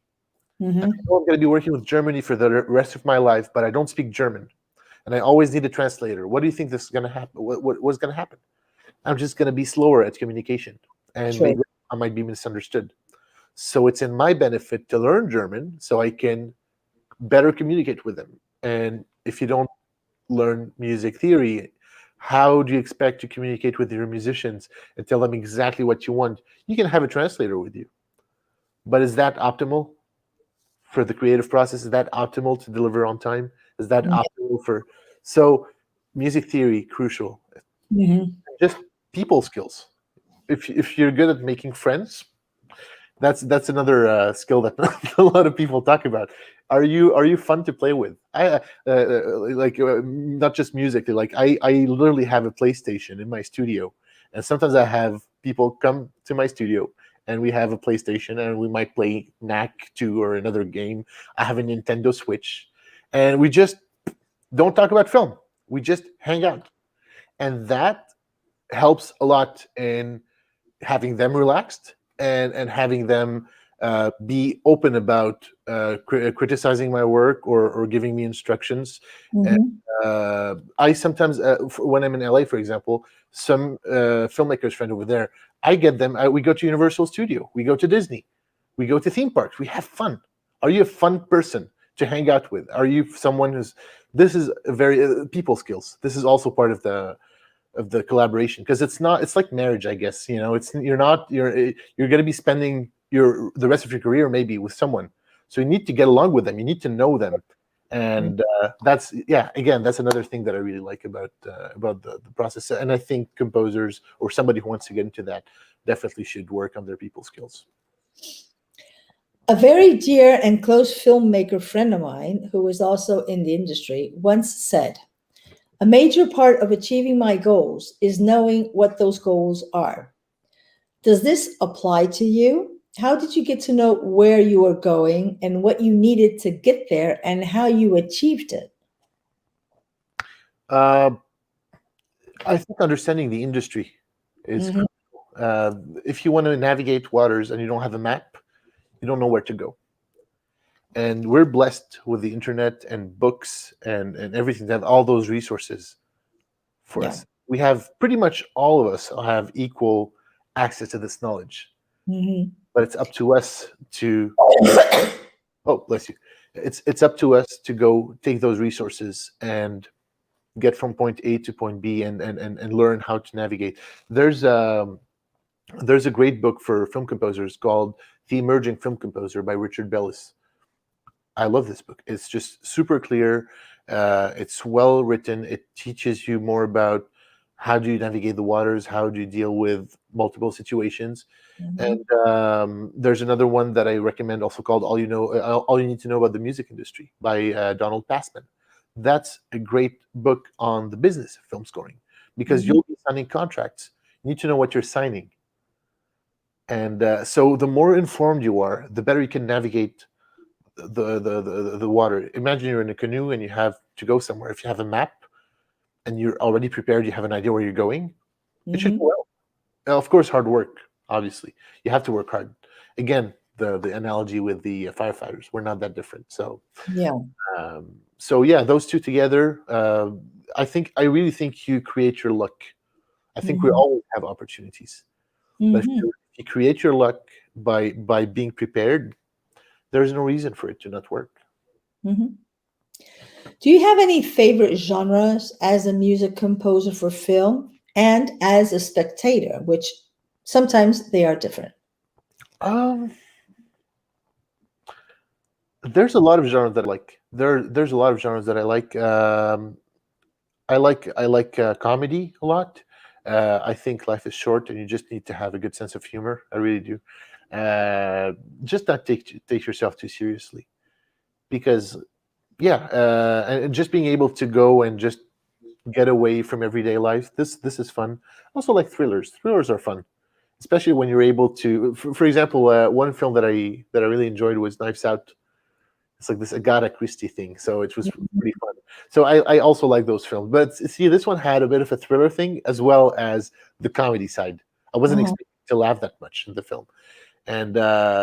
I know I'm going to be working with Germany for the rest of my life, but I don't speak German, and I always need a translator. What do you think this is going to happen? What's going to happen? I'm just going to be slower at communication, and maybe I might be misunderstood. So it's in my benefit to learn German so I can better communicate with them. And if you don't learn music theory, how do you expect to communicate with your musicians and tell them exactly what you want? You can have a translator with you, but is that optimal for the creative process? Is that optimal to deliver on time? Is that optimal for... So music theory, crucial. Just people skills. If you're good at making friends, that's another skill that a lot of people talk about. Are you fun to play with? I not just music. Like I literally have a PlayStation in my studio, and sometimes I have people come to my studio, and we have a PlayStation, and we might play Knack 2 or another game. I have a Nintendo Switch, and we just don't talk about film. We just hang out, and that helps a lot in having them relaxed and having them be open about criticizing my work or giving me instructions. And I sometimes, when I'm in LA, for example, some filmmakers friend over there, I get them. We go to Universal Studio, we go to Disney, we go to theme parks, we have fun. Are you a fun person to hang out with? Are you someone who's... This is a very people skills. This is also part of the collaboration, because it's like marriage, I guess. You're going to be spending the rest of your career maybe with someone, so you need to get along with them, you need to know them. And that's another thing that I really like about the process. And I think composers or somebody who wants to get into that definitely should work on their people skills. A very dear and close filmmaker friend of mine, who is also in the industry, once said, "A major part of achieving my goals is knowing what those goals are." Does this apply to you? How did you get to know where you were going and what you needed to get there and how you achieved it? I think understanding the industry is critical. If you want to navigate waters and you don't have a map, you don't know where to go. And we're blessed with the internet and books and everything to have all those resources for us. We have pretty much all of us have equal access to this knowledge. But it's up to us to oh, bless you. It's up to us to go take those resources and get from point A to point B and learn how to navigate. There's a great book for film composers called The Emerging Film Composer by Richard Bellis. I love this book. It's just super clear. It's well written. It teaches you more about how do you navigate the waters, how do you deal with multiple situations. And there's another one that I recommend also called All You Need to Know About the Music Industry by Donald Passman. That's a great book on the business of film scoring, because you'll be signing contracts. You need to know what you're signing. And so the more informed you are, the better you can navigate the water. Imagine you're in a canoe and you have to go somewhere. If you have a map and you're already prepared, you have an idea where you're going, it should go well. Now, of course, hard work, obviously. You have to work hard. Again, the analogy with the firefighters, we're not that different. So those two together, I really think you create your luck. I think we always have opportunities. But if you create your luck by being prepared, there's no reason for it to not work. Do you have any favorite genres as a music composer for film and as a spectator, which sometimes they are different? There's a lot of genres that I like. There's a lot of genres that I like. I like comedy a lot. I think life is short, and you just need to have a good sense of humor. I really do. Just not take yourself too seriously, because and just being able to go and just get away from everyday life. This is fun. Also like thrillers. Thrillers are fun, especially when you're able to. For example, one film that I really enjoyed was Knives Out. It's like this Agatha Christie thing, so it was pretty fun. So I also like those films. But see, this one had a bit of a thriller thing as well as the comedy side. I wasn't Uh-huh. expecting to laugh that much in the film. And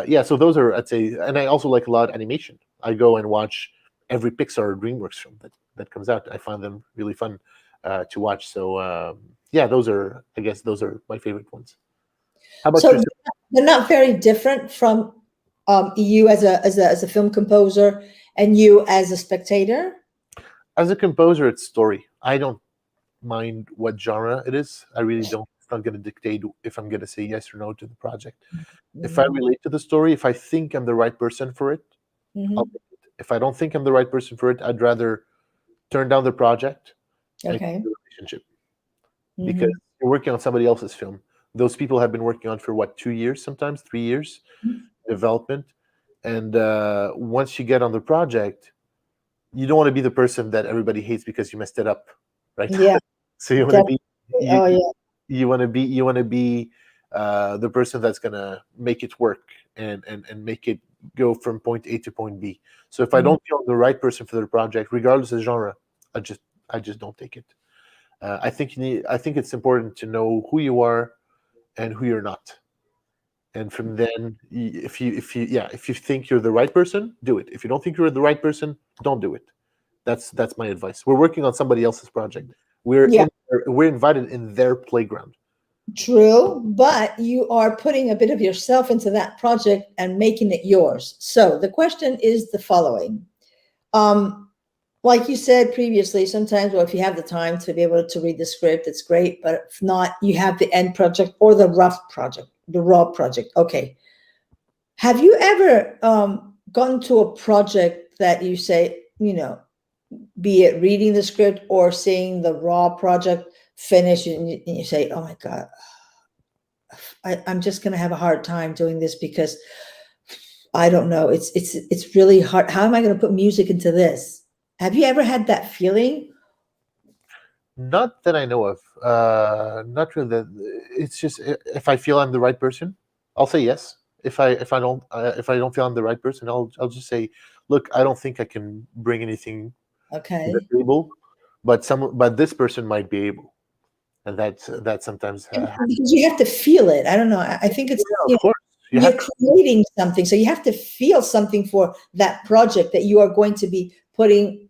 yeah, so those are, I'd say, and I also like a lot of animation. I go and watch every Pixar or DreamWorks film that comes out. I find them really fun to watch. So yeah, I guess those are my favorite ones. How about So yourself? they're not very different from you as a film composer and you as a spectator. As a composer, it's story. I don't mind what genre it is. I really don't. It's not going to dictate if I'm going to say yes or no to the project. If I Mhm. relate to the story, if I think I'm the right person for it, I'll Mhm. take it. If I don't think I'm the right person for it, I'd rather turn down the project and keep Okay. the relationship, because Mhm. you're working on somebody else's film. Those people have been working on for what, 2 years, sometimes 3 years development, and once you get on the project, you don't want to be the person that everybody hates because you messed it up, right? Yeah, So you want to definitely. be you Oh yeah. you want to be the person that's gonna make it work and make it go from point A to point B. So if I Mhm. don't feel I'm the right person for the project, regardless of genre, I just I just don't take it. I think it's important to know who you are and who you're not, and from then, if you think you're the right person, do it. If you don't think you're the right person, don't do it. That's my advice. We're working on somebody else's project. Yeah, We're invited in their playground. true. But you are putting a bit of yourself into that project and making it yours. So the question is the following. Um, like you said previously, sometimes, well, if you have the time to be able to read the script, it's great. But if not, you have the end project or the rough project, the raw project. Okay. Have you ever gone to a project that you say, be it reading the script or seeing the raw project finish, and you say, "Oh my God, I'm just going to have a hard time doing this because I don't know. It's really hard. How am I going to put music into this?" Have you ever had that feeling? Not that I know of. Not really. It's just if I feel I'm the right person, I'll say yes. If I don't feel I'm the right person, I'll just say, look, I don't think I can bring anything to the Okay. table, but this person might be able, and that sometimes Because you have to feel it. I don't know. I think it's, yeah, of course you have you're to. creating something. So you have to feel something for that project that you are going to be putting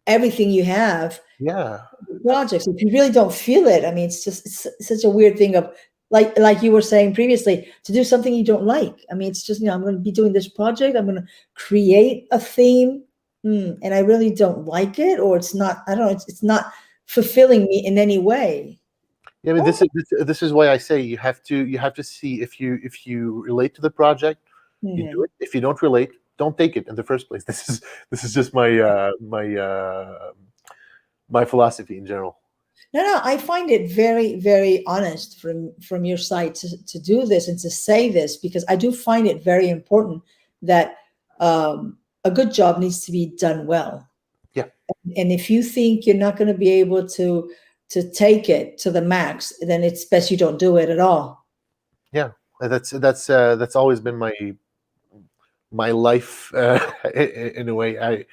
everything you have Yeah, projects. If you really don't feel it, I mean, it's such a weird thing of like you were saying previously, to do something you don't like. I mean, it's just, I'm going to be doing this project. I'm going to create a theme, and I really don't like it, or it's not. I don't know. It's not fulfilling me in any way. yeah. I mean, Oh, this is why I say you have to see if you relate to the project, you do mhm. it. If you don't relate, don't take it in the first place. This is just my philosophy in general. No, I find it very, very honest from your side to do this and to say this, because I do find it very important that a good job needs to be done well. Yeah, And if you think you're not going to be able to take it to the max, then it's best you don't do it at all. yeah. That's always been my life in a way. I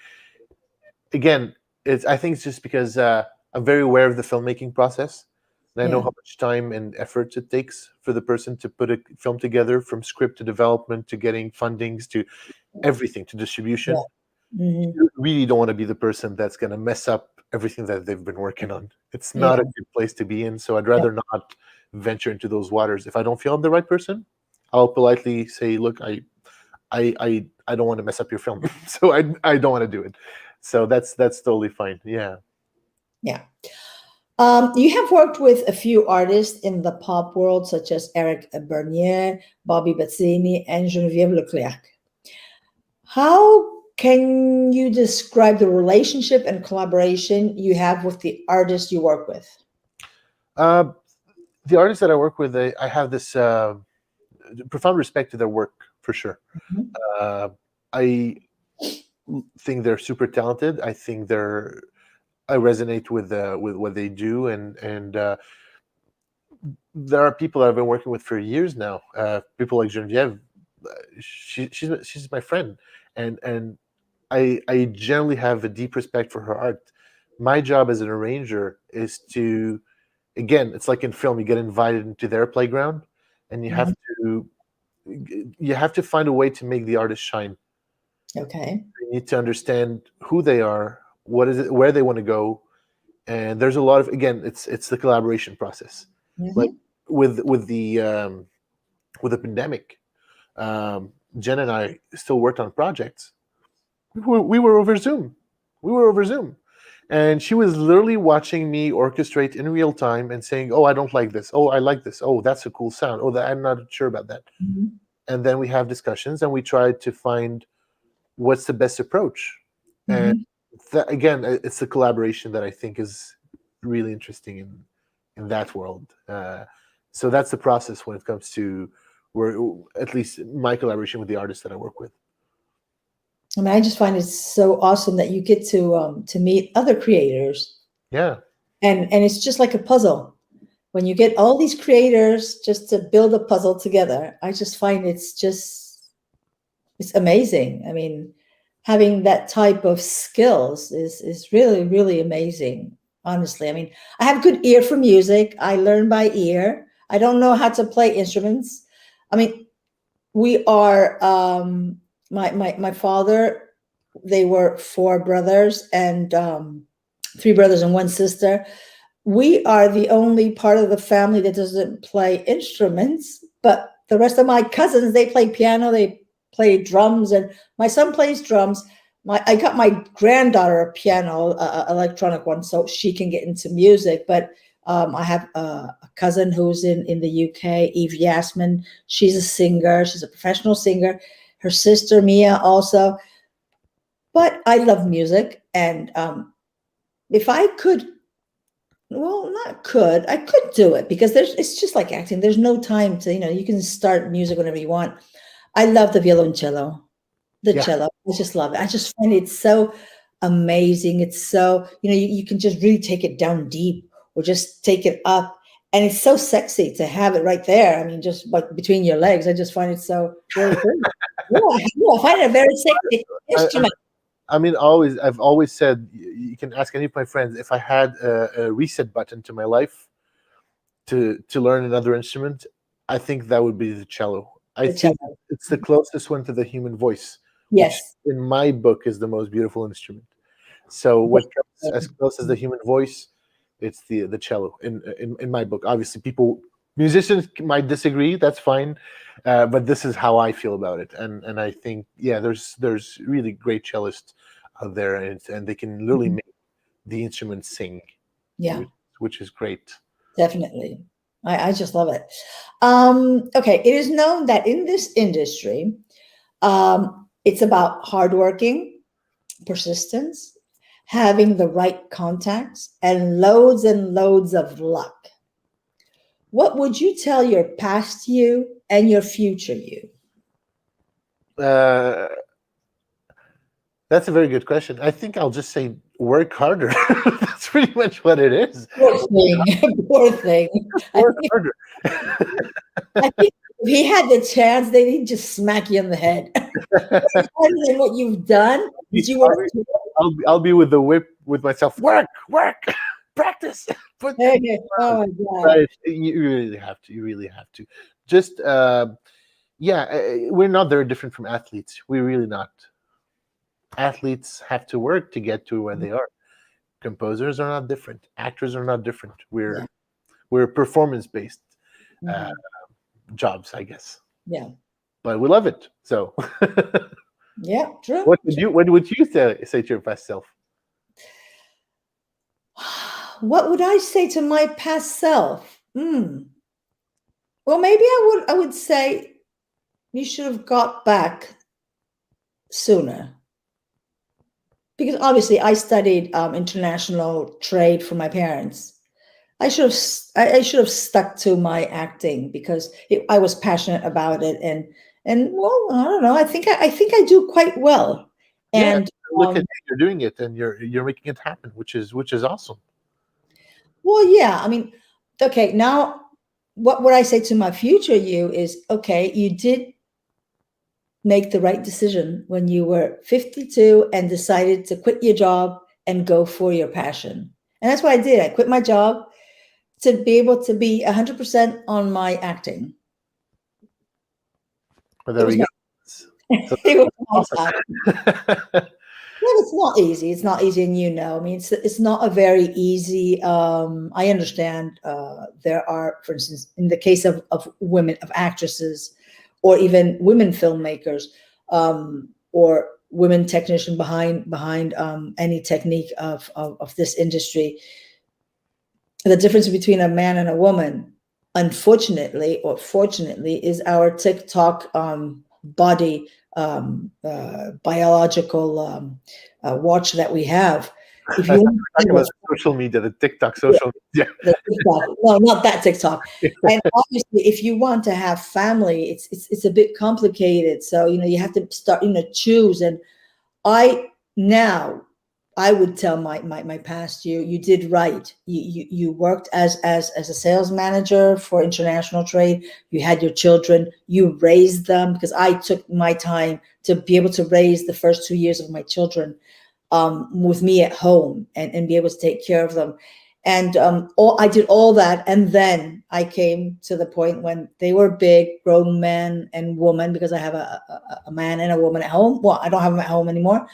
again, I think it's just because I'm very aware of the filmmaking process, and I know Yeah. how much time and effort it takes for the person to put a film together, from script to development to getting fundings to everything to Yeah. distribution. Hmm. You really don't want to be the person that's going to mess up everything that they've been working on. It's not a Yeah. good place to be in. So I'd Yeah. rather not venture into those waters. If I don't feel I'm the right person, I'll politely say, "Look, I don't want to mess up your film, so I don't want to do it." So that's totally fine. Yeah. Yeah. You have worked with a few artists in the pop world, such as Eric Bernier, Bobby Bazzini, and Geneviève Leclerc. How can you describe the relationship and collaboration you have with the artists you work with? Uh, the artists that I work with, I have this profound respect to their work for sure. Mhm. I think they're super talented. I think I resonate with what they do, and there are people that I've been working with for years now. People like Genevieve, she's my friend, and I generally have a deep respect for her art. My job as an arranger is to, again, it's like in film, you get invited into their playground, and Mhm. you have to find a way to make the artist shine. Okay. You need to understand who they are, what is it, where they want to go, and there's a lot of, again, it's the collaboration process. Like Mhm. with with the pandemic, Jen and I still worked on projects. We were over Zoom. We were over Zoom. And she was literally watching me orchestrate in real time and saying, "Oh, I don't like this. Oh, I like this. Oh, that's a cool sound. Oh, I'm not sure about that." Mhm. And then we have discussions and we try to find what's the best approach. And Mhm. that, again, it's the collaboration that I think is really interesting in that world. So that's the process when it comes to where, at least my collaboration with the artists that I work with. I mean, I just find it so awesome that you get to meet other creators, Yeah. and it's just like a puzzle. When you get all these creators just to build a puzzle together, I just find it's amazing. I mean, having that type of skills is really, really amazing. Honestly, I mean, I have good ear for music. I learn by ear. I don't know how to play instruments. I mean, we are my father, they were four brothers and three brothers and one sister. We are the only part of the family that doesn't play instruments, but the rest of my cousins, they play piano, they play drums, and my son plays drums. I got my granddaughter a piano, electronic one, so she can get into music. But I have a cousin who's in the UK, Eve Yassmine. She's a singer. She's a professional singer. Her sister Mia also. But I love music, and if I could, well, not could, I could do it because it's just like acting. There's no time to, you can start music whenever you want. I love the violoncello, the Yeah. cello. I just love it. I just find it so amazing. It's so, you can just really take it down deep or just take it up. And it's so sexy to have it right there. I mean, just like between your legs. I just find it so really pretty. Yeah, I find it a very sexy I, instrument. I mean, I've always said, you can ask any of my friends, if I had a reset button to my life to learn another instrument, I think that would be the cello. I The think cello. it's the closest one to the human voice, which Yes. in my book is the most beautiful instrument. So what comes as close as the human voice, it's the cello in my book. Obviously, musicians might disagree. That's fine, but this is how I feel about it. And I think, yeah, there's really great cellists out there, and they can literally Mhm. make the instrument sing, Yeah, which is great. definitely. I just love it. Okay, it is known that in this industry, it's about hardworking, persistence, having the right contacts, and loads of luck. What would you tell your past you and your future you? Uh, that's a very good question. I think I'll just say work harder. That's pretty much what it is. Poor thing, poor thing. I Work think, harder. I think if he had the chance, they'd just smack you in the head. Harder than what you've done. Did you I'll work? I'll be with the whip with myself. Work, practice. Put in Oh hours. my God. But you really have to. You really have to. Just yeah, we're not very different from athletes. We're really not. Athletes have to work to get to where they are. Composers are not different. Actors are not different. Yeah. We're performance based uh, Mhm. jobs, I guess. Yeah. But we love it. So, Yeah. True. what would you say to your past self? What would I say to my past self? Well, maybe I would say you should have got back sooner. Because obviously I studied international trade for my parents. I should have stuck to my acting because I was passionate about it, and well, I don't know. I think I do quite well, Yeah, and look at you, you're doing it, and you're making it happen, which is awesome. Well, yeah. I mean, okay. Now, what I say to my future you is, okay, you did make the right decision when you were 52 and decided to quit your job and go for your passion. And that's what I did. I quit my job to be able to be 100% on my acting. Well, there we go. It was Awesome. well, it's not easy. It's not easy, and I mean, it's not a very easy. I understand. There are, for instance, in the case of women, of actresses, or even women filmmakers, or women technician behind any technique of this industry. The difference between a man and a woman, unfortunately or fortunately, is our TikTok body biological watch that we have. If you talking about social media, the TikTok social media. TikTok. No, not that TikTok. And obviously, if you want to have family, it's a bit complicated. So you have to start choose. And I would tell my past you did right. You worked as a sales manager for international trade. You had your children. You raised them, because I took my time to be able to raise the first 2 years of my children with me at home and be able to take care of them. And I did all that. And then I came to the point when they were big, grown men and women, because I have a man and a woman at home. Well, I don't have them at home anymore.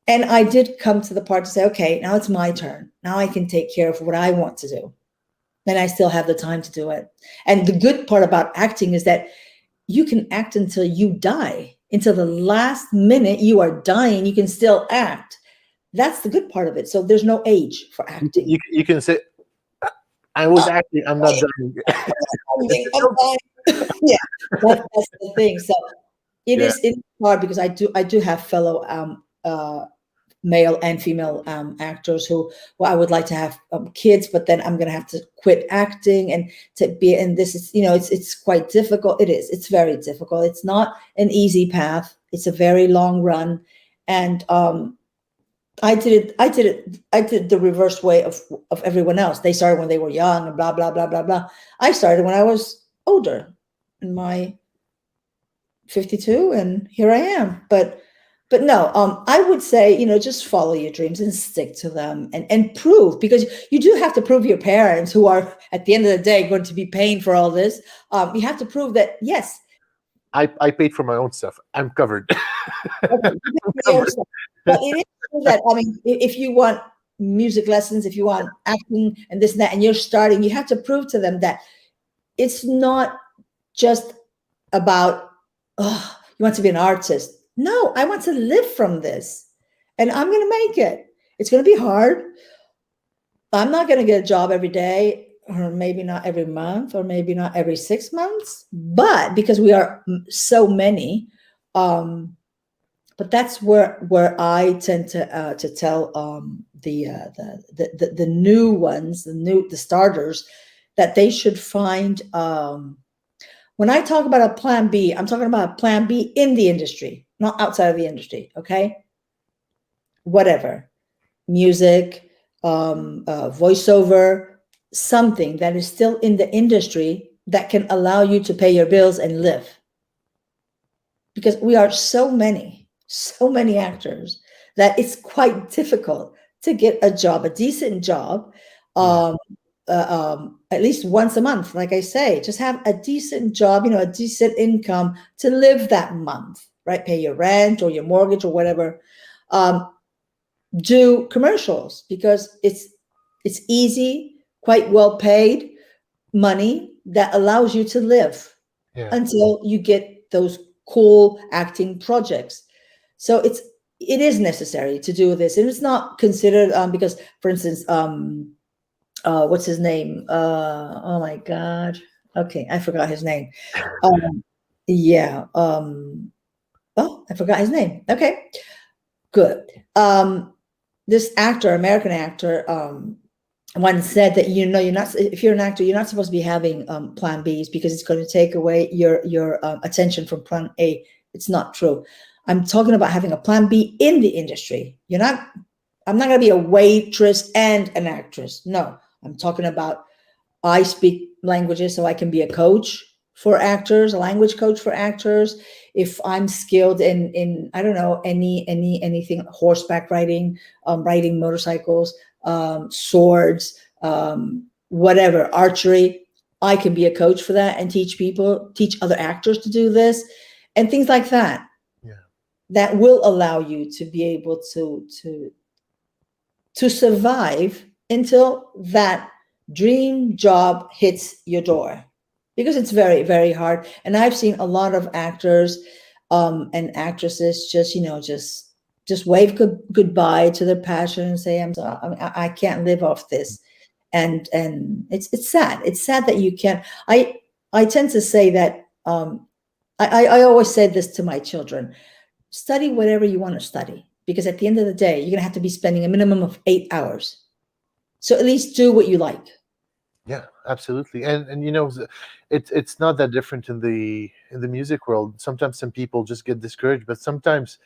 And I did come to the part to say, okay, now it's my turn. Now I can take care of what I want to do. And I still have the time to do it. And the good part about acting is that you can act until you die. Until the last minute you are dying, you can still act. That's the good part of it. So there's no age for acting. You can say, I was acting, I'm not done. Yeah, that's the thing. So it's hard, because I do have fellow male and female actors who, well, I would like to have kids, but then I'm going to have to quit acting and to be, and this is, it's quite difficult. It's very difficult. It's not an easy path. It's a very long run. And I did the reverse way of everyone else. They started when they were young and blah, blah, blah, blah, blah. I started when I was older, in my 52, and here I am. But no, I would say, just follow your dreams and stick to them and prove, because you do have to prove your parents, who are at the end of the day going to be paying for all this. You have to prove that, yes. I paid for my own stuff. I'm covered. Okay, but it is true that, I mean, if you want music lessons, if you want acting and this and that, and you're starting, you have to prove to them that it's not just about, oh, you want to be an artist. No, I want to live from this, and I'm going to make it. It's going to be hard. I'm not going to get a job every day, or maybe not every month, or maybe not every 6 months, but because we are so many, but that's where I tend to tell the new ones, the starters, that they should find. When I talk about a plan B, I'm talking about a plan B in the industry, not outside of the industry. Okay, whatever, music, voiceover, something that is still in the industry that can allow you to pay your bills and live. Because we are so many actors, that it's quite difficult to get a job, a decent job, at least once a month. Like I say, just have a decent job, a decent income to live that month, right? Pay your rent or your mortgage or whatever. Do commercials, because it's easy, quite well paid money that allows you to live until you get those cool acting projects. So it is necessary to do this, and it's not considered because, for instance, what's his name? Oh my God. Okay, I forgot his name. Oh, I forgot his name. Okay, good. This actor, American actor, once said that you're not, if you're an actor, you're not supposed to be having plan Bs, because it's going to take away your attention from plan A. It's not true. I'm talking about having a plan B in the industry. I'm not going to be a waitress and an actress. No, I'm talking about, I speak languages, so I can be a coach for actors, a language coach for actors. If I'm skilled in I don't know, anything, horseback riding, riding motorcycles, swords, whatever, archery, I can be a coach for that and teach other actors to do this and things like that. Yeah. That will allow you to be able to survive until that dream job hits your door, because it's very, very hard. And I've seen a lot of actors and actresses just wave goodbye to their passion and say, I can't live off this. And it's sad. It's sad that you can't. I tend to say that I always say this to my children: study whatever you want to study, because at the end of the day, you're going to have to be spending a minimum of 8 hours. So at least do what you like. Yeah, absolutely. And it's not that different in the music world. Sometimes some people just get discouraged, but sometimes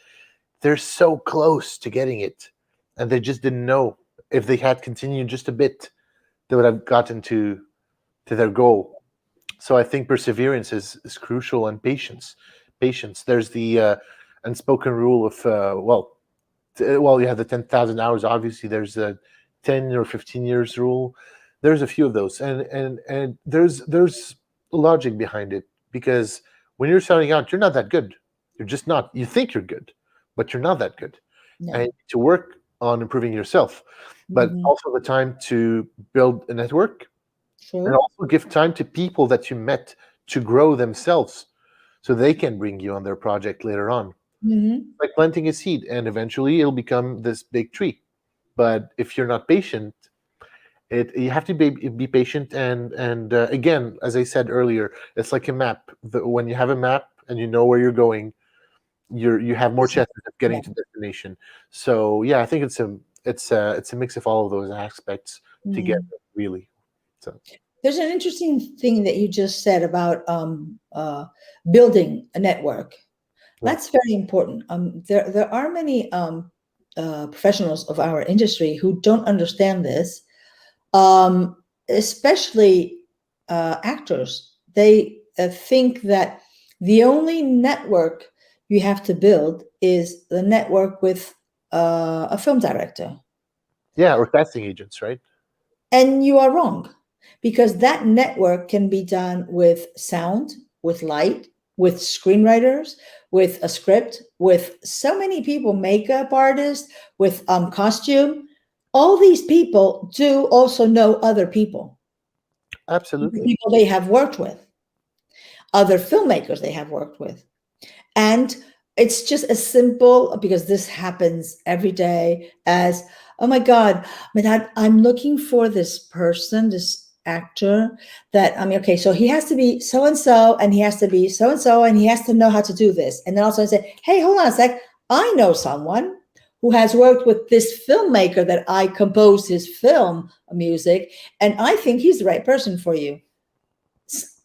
they're so close to getting it, and they just didn't know. If they had continued just a bit, they would have gotten to their goal. So I think perseverance is crucial, and patience. There's the unspoken rule of you have the 10,000 hours. Obviously, there's a 10 or 15 years rule. There's a few of those, and there's logic behind it, because when you're starting out, you're not that good. You're just not. You think you're good, but you're not that good. No. And you need to work on improving yourself, but also the time to build a network. True. And also give time to people that you met to grow themselves, so they can bring you on their project later on. Like planting a seed, and eventually it'll become this big tree. But if you're not patient, you have to be patient. And again, as I said earlier, it's like a map. When you have a map and you know where you're going, you have more chances of getting to destination. So yeah, I think it's a mix of all of those aspects together, really. So there's an interesting thing that you just said about building a network. That's very important. There are many professionals of our industry who don't understand this, especially actors. They think that the only network you have to build is the network with a film director. Yeah, or casting agents, right? And you are wrong, because that network can be done with sound, with light, with screenwriters, with a script, with so many people, makeup artists, with costume. All these people do also know other people. Absolutely. People they have worked with, other filmmakers they have worked with. And it's just as simple, because this happens every day, as, oh my God, MEDHAT, I'm looking for this person, this actor that, okay, so he has to be so-and-so, and he has to be so-and-so, and he has to know how to do this. And then also I say, hey, hold on a sec. I know someone who has worked with this filmmaker that I composed his film music, and I think he's the right person for you.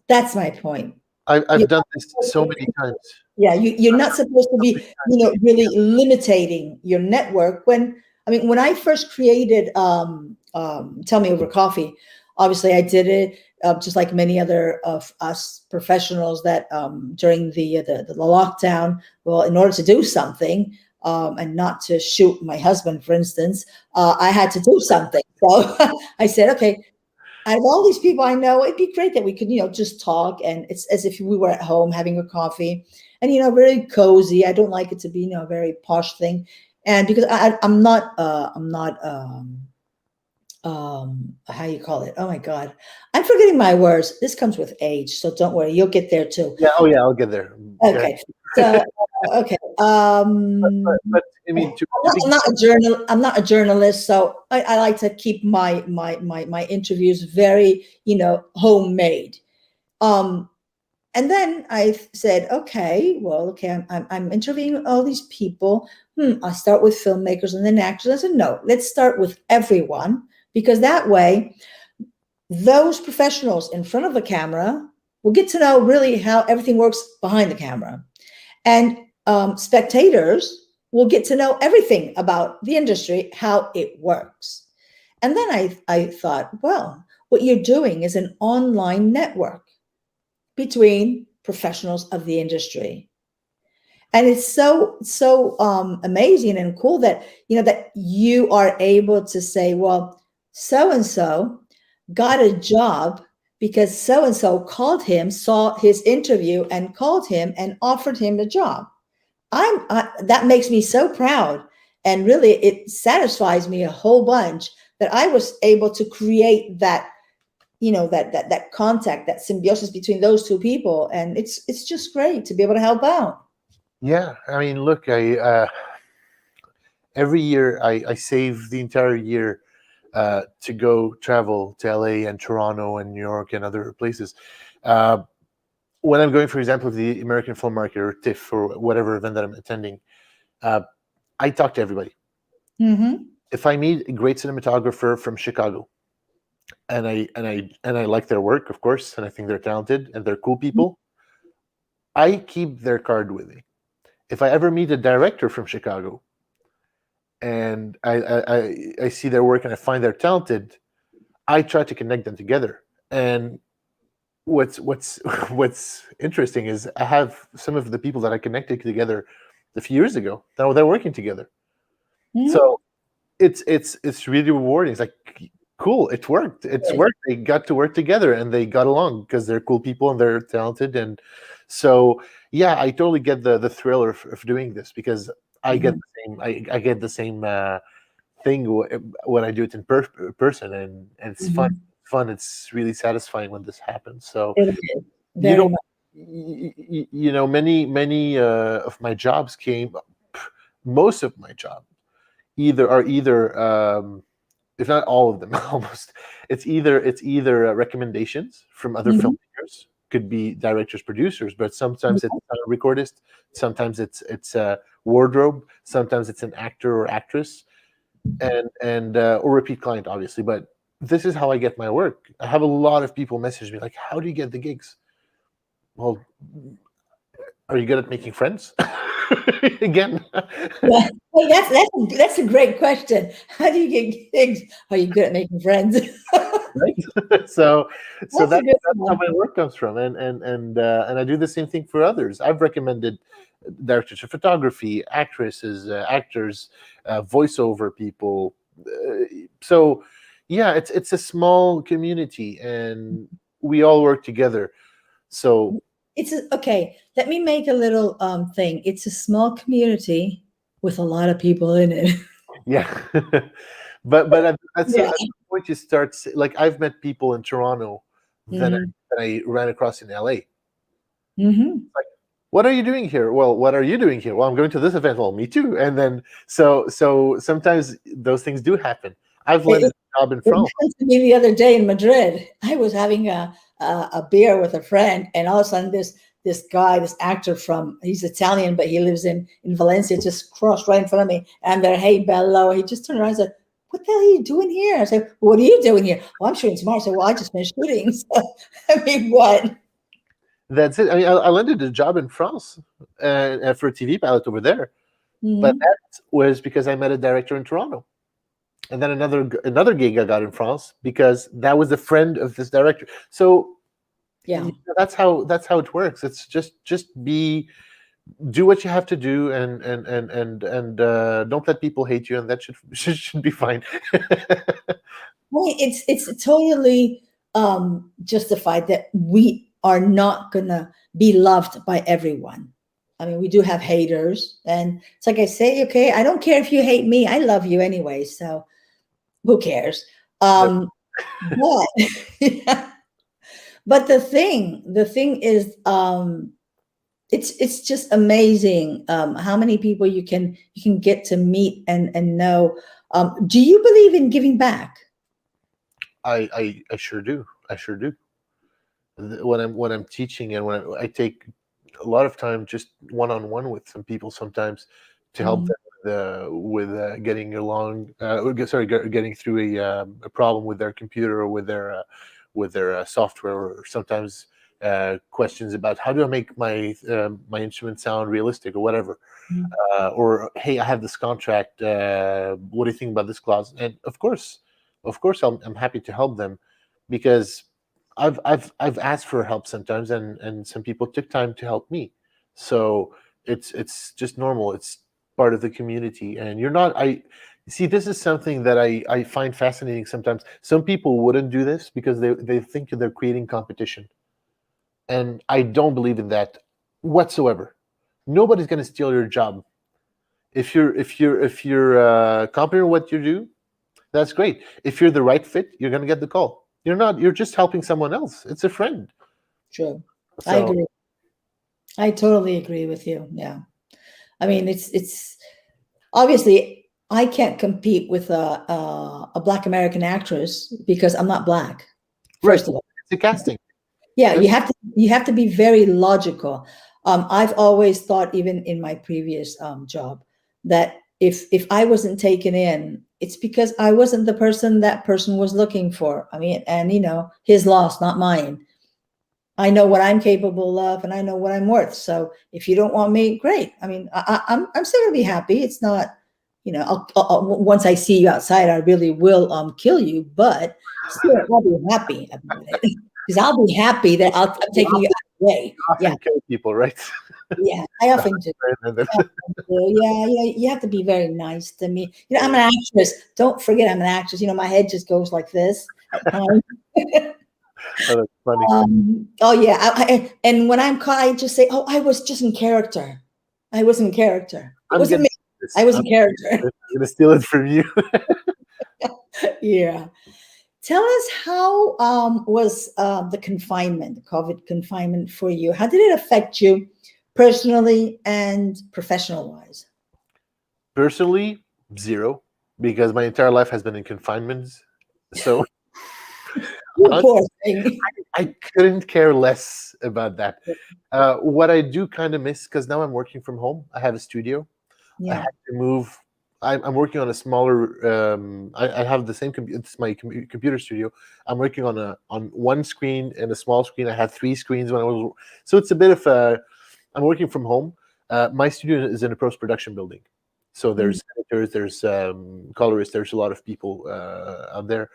That's my point. I've done this so many times. Yeah, you're not supposed to be, really limiting your network. When I first created Tell Me Over Coffee, obviously I did it just like many other of us professionals that during the lockdown, well, in order to do something and not to shoot my husband, for instance, I had to do something. So I said, okay, out of all these people I know, it'd be great that we could, just talk, and it's as if we were at home having a coffee, and very cozy. I don't like it to be, a very posh thing, and because I'm not how you call it? Oh my God, I'm forgetting my words. This comes with age, so don't worry, you'll get there too. Yeah. Oh yeah, I'll get there. Okay. So okay. But I mean, I'm not a journalist, so I like to keep my interviews very, homemade. And then I said, okay, I'm interviewing all these people. I'll start with filmmakers and then actors. I said, no, let's start with everyone, because that way, those professionals in front of the camera will get to know really how everything works behind the camera. And spectators will get to know everything about the industry, how it works. And then I thought, well, what you're doing is an online network between professionals of the industry. And it's so amazing and cool that that you are able to say, well, so and so got a job because so and so called him, saw his interview, and called him and offered him a job. That makes me so proud, and really it satisfies me a whole bunch that I was able to create that that contact, that symbiosis between those two people, and it's just great to be able to help out. Yeah, I mean, look, I every year I save the entire year to go travel to LA and Toronto and New York and other places. Uh, when I'm going, for example, to the American Film Market or TIFF or whatever event that I'm attending, uh, I talk to everybody. Mm-hmm. If I meet a great cinematographer from Chicago, and I like their work, of course, and I think they're talented and they're cool people, I keep their card with me. If I ever meet a director from Chicago and I see their work and I find they're talented, I try to connect them together. And what's what's interesting is I have some of the people that I connected together a few years ago. Now they're working together. Mm-hmm. So it's really rewarding. It's like, cool, it worked. It's worked. They got to work together and they got along because they're cool people and they're talented. And so yeah, I totally get the thrill of doing this because I get the same I get the same thing when I do it in person, and it's fun. Mhm. Fun. It's really satisfying when this happens. So It is you very don't, much. many of my jobs came. Most of my jobs either if not all of them, almost. It's either recommendations from other Mhm. filmmakers, could be directors, producers, but sometimes it's a recordist, sometimes it's a wardrobe, sometimes it's an actor or actress, and or repeat client, obviously. But this is how I get my work. I have a lot of people message me like, "How do you get the gigs?" Well, are you good at making friends? Again. Yeah. Hey, that's a great question. How do you get gigs? Are you good at making friends? Right? so so That's a that good that's how one. my work comes from, and I do the same thing for others. I've recommended directors of photography, actresses, actors, voiceover people. So yeah, it's a small community and we all work together. So Okay. Let me make a little thing. It's a small community with a lot of people in it. yeah. but at Yeah. some point you start like, I've met people in Toronto that Hmm. I ran across in LA. Hmm. What are you doing here? Well, what are you doing here? Well, I'm going to this event. Well, me too. And then so sometimes those things do happen. I've It, landed a job in it France. happened to me the other day in Madrid. I was having a beer with a friend, and all of a sudden this guy, this actor he's Italian, but he lives in Valencia, just crossed right in front of me. And they're, hey, Bello. He just turned around and said, what the hell are you doing here? I said, what are you doing here? Well, I'm shooting tomorrow. I said, well, I just finished shooting. So, I mean, what? That's it. I mean, I landed a job in France for a TV pilot over there, but Mhm. that was because I met a director in Toronto, and then another gig I got in France because that was a friend of this director. So Yeah. that's how it works. It's just do what you have to do, and don't let people hate you, and that should be fine. Well, it's totally justified that we are not gonna be loved by everyone. I mean, we do have haters, and it's like I say, okay, I don't care if you hate me, I love you anyway, so who cares? Yep. But yeah. But the thing is, it's just amazing how many people you can get to meet and know. Do you believe in giving back? I sure do. I sure do. When I'm teaching, and when I take a lot of time just one on one with some people sometimes to help Mhm. them with getting along, getting through a problem with their computer or with their software, or sometimes questions about how do I make my instrument sound realistic or whatever, Mhm. or hey, I have this contract. What do you think about this clause? And of course, I'm happy to help them, because I've asked for help sometimes, and some people took time to help me. So it's just normal. It's part of the community, and you're not. I see. This is something that I find fascinating. Sometimes some people wouldn't do this because they think they're creating competition, and I don't believe in that whatsoever. Nobody's going to steal your job. If you're competent in what you do, that's great. If you're the right fit, you're going to get the call. You're not. You're just helping someone else. It's a friend. True. I So agree. I totally agree with you. Yeah. I mean, it's obviously I can't compete with a Black American actress because I'm not Black. right, First of all, it's a casting. yeah, Right? you have to be very logical. I've always thought, even in my previous job, that if I wasn't taken in, it's because I wasn't the person that person was looking for. I mean, and his loss, not mine. I know what I'm capable of, and I know what I'm worth. So if you don't want me, great. I mean, I'm still gonna be happy. It's not, once I see you outside, I really will kill you. But still, I'll be happy about it because I'll be happy that I'm You taking you out of the way. Yeah, often kill people, right? yeah. I often do. And then- I often do. Yeah, you have to be very nice to me. I'm an actress. Don't forget, I'm an actress. My head just goes like this at times. oh, that's funny. Oh yeah, and when I'm caught, I just say, "Oh, I was just in character. I was in character. It I'm wasn't gonna me. this. I was I'm in character." gonna steal it from you. Yeah. Tell us, how was the confinement, the COVID confinement for you? How did it affect you personally and professional wise? Personally, zero, because my entire life has been in confinements. So You honestly, poor thing. I couldn't care less about that. What I do kind of miss, because now I'm working from home. I have a studio. I Yeah. had to move. I'm working on a smaller. I have the same computer. It's my computer studio. I'm working on one screen and a small screen. I had three screens when I was. So it's a bit of a. I'm working from home. My studio is in a post production building. So Mm. there's editors, there's colorists, there's a lot of people out there.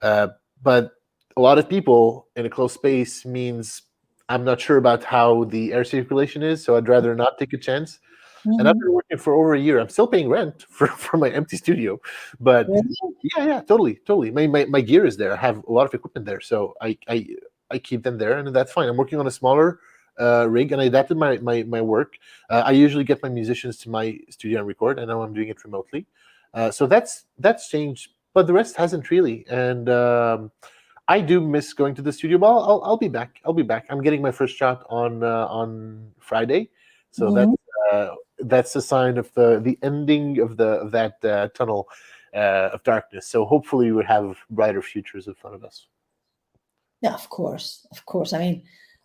Uh, but a lot of people in a closed space means I'm not sure about how the air circulation is, so I'd rather not take a chance. And I've Mhm. been working for over a year. I'm still paying rent for my empty studio, but Really? yeah, totally. My gear is there. I have a lot of equipment there, so I keep them there, and that's fine. I'm working on a smaller rig, and I adapted my work. I usually get my musicians to my studio and record, and now I'm doing it remotely. So that's changed, but the rest hasn't really. And I do miss going to the studio, but I'll be back. I'll be back. I'm getting my first shot on Friday, so Mhm. that's a sign of the ending of that tunnel of darkness. So hopefully we have brighter futures in front of us. Yeah, of course, of course. I mean,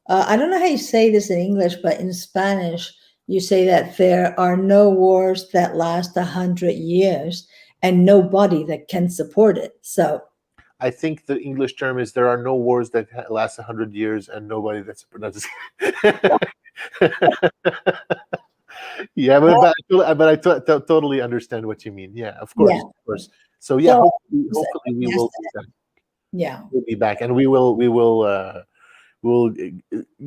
I don't know how you say this in English, but in Spanish, you say that there are no wars that last 100 years, and nobody that can support it. So, I think the English term is there are no wars that last 100 years and nobody that's yeah, but I totally understand what you mean. Yeah, of yeah. course, of course. So yeah, So, hopefully we yes, will be back. yeah. We'll be back, and we'll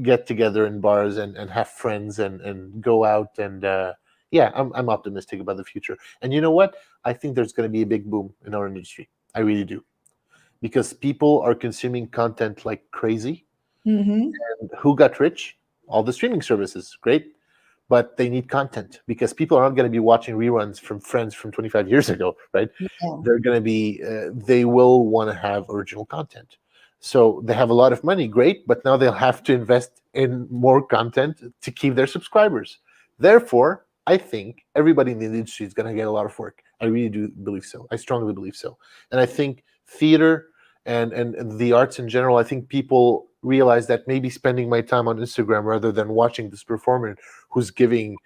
get together in bars and have friends and go out and yeah, I'm optimistic about the future. And you know what? I think there's going to be a big boom in our industry. I really do, because people are consuming content like crazy. Hmm. And who got rich? All the streaming services. Great. But they need content, because people aren't going to be watching reruns from Friends from 25 years ago, right? Yeah. They're going to be, they will want to have original content. So they have a lot of money, great, but now they'll have to invest in more content to keep their subscribers. Therefore, I think everybody in the industry is going to get a lot of work. I really do believe so. I strongly believe so. And I think theater and the arts in general, I think people realize that maybe spending my time on Instagram rather than watching this performer who's giving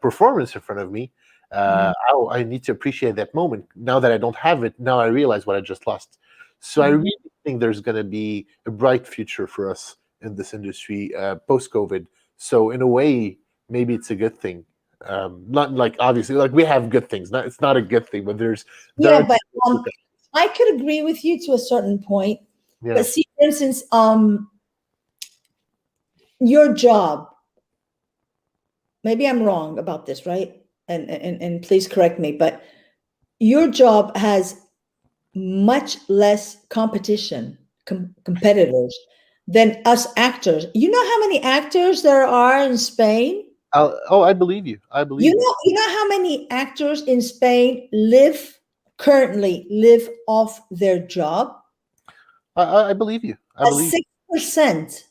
performance in front of me, oh, I need to appreciate that moment. Now that I don't have it, now I realize what I just lost. So I Mhm. really think there's going to be a bright future for us in this industry post COVID. So in a way, maybe it's a good thing. Not like obviously like we have good things. It's not a good thing, but there Yeah, are but I could agree with you to a certain point. yeah. But see, for instance, your job, maybe I'm wrong about this, right? And please correct me, but your job has much less competition, competitors than us actors. You know how many actors there are in Spain? I believe you. I believe you. You know how many actors in Spain currently live off their job? I believe you. I believe you. 6%.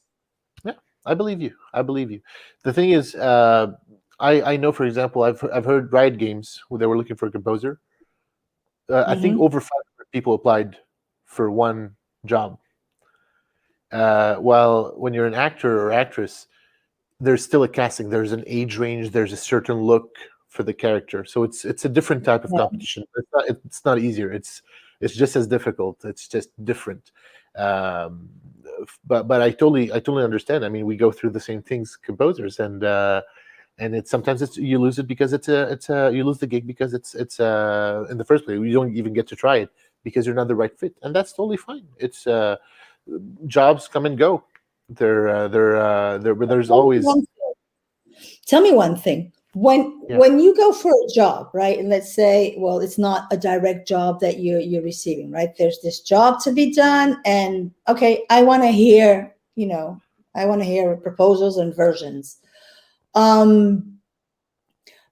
Yeah, I believe you. I believe you. The thing is, I know, for example, I've heard Riot Games where they were looking for a composer. I think over 500 people applied for one job. While when you're an actor or actress, there's still a casting. There's an age range. There's a certain look for the character. So it's a different type of competition. It's not easier. It's just as difficult. It's just different. But I totally understand. I mean, we go through the same things, composers, and it's sometimes you lose it because you lose the gig because it's in the first place you don't even get to try it because you're not the right fit, and that's totally fine. It's jobs come and go. But there's always. Tell me one thing. When you go for a job, right? And let's say, well, it's not a direct job that you're receiving, right? There's this job to be done, and okay, I want to hear, proposals and versions.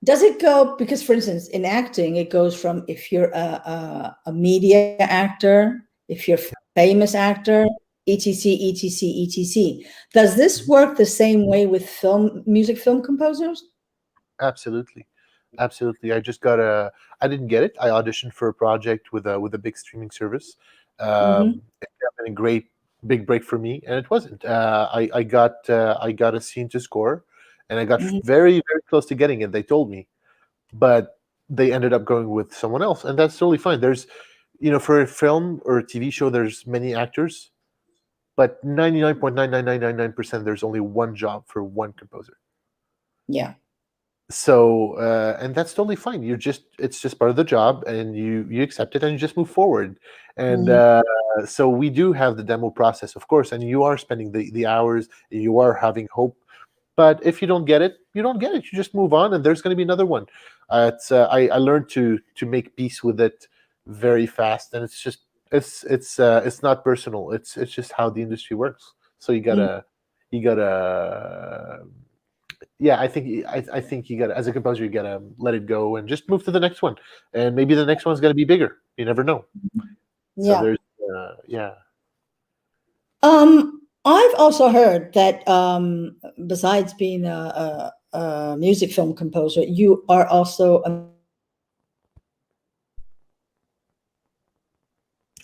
Does it go, because for instance, in acting, it goes from if you're a media actor, if you're a famous actor, etc., etc., etc. Does this work the same way with music film composers? Absolutely. I just I didn't get it. I auditioned for a project with a big streaming service. It happened a great big break for me, and it wasn't. I got a scene to score, and I got very close to getting it. They told me, but they ended up going with someone else, and that's totally fine. There's, for a film or a TV show, there's many actors, but 99.99999% there's only one job for one composer. Yeah. So and that's totally fine. It's just part of the job, and you accept it and you just move forward. And so we do have the demo process, of course, and you are spending the hours, you are having hope. But if you don't get it, you don't get it. You just move on, and there's going to be another one. I learned to make peace with it very fast, and it's not personal. It's just how the industry works. So you gotta yeah, I think you gotta, as a composer, you gotta let it go and just move to the next one, and maybe the next one's gonna be bigger. You never know. Yeah. So there's yeah. I've also heard that besides being a music film composer, you are also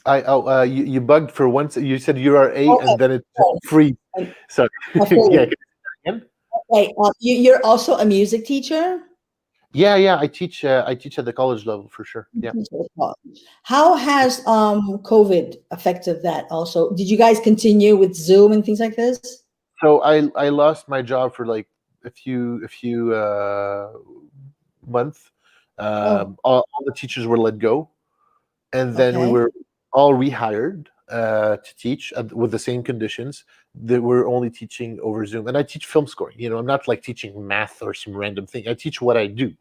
You bugged for once. You said you are and then it free. So yeah. Okay, you're also a music teacher? Yeah. I teach at the college level for sure. Yeah. How has COVID affected that also? Did you guys continue with Zoom and things like this? So I lost my job for like a few months. All the teachers were let go, and then we were all rehired to teach with the same conditions. That we're only teaching over Zoom, and I teach film scoring. I'm not like teaching math or some random thing. I teach what I do.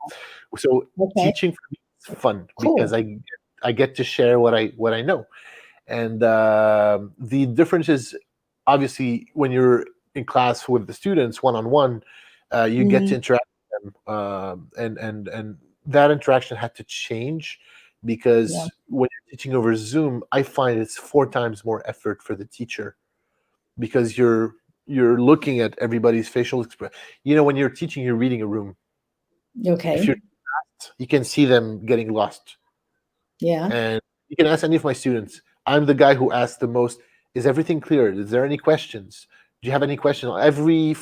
So teaching for me is fun because I get to share what I know, and the difference is obviously when you're in class with the students one-on-one, you get to interact with them, and that interaction had to change. Because when you're teaching over Zoom, I find it's 4 times more effort for the teacher because you're looking at everybody's facial expression. When you're teaching, you're reading a room. Okay. If you're lost, you can see them getting lost. Yeah. And you can ask any of my students. I'm the guy who asks the most. Is everything clear? Is there any questions? Do you have any questions? Every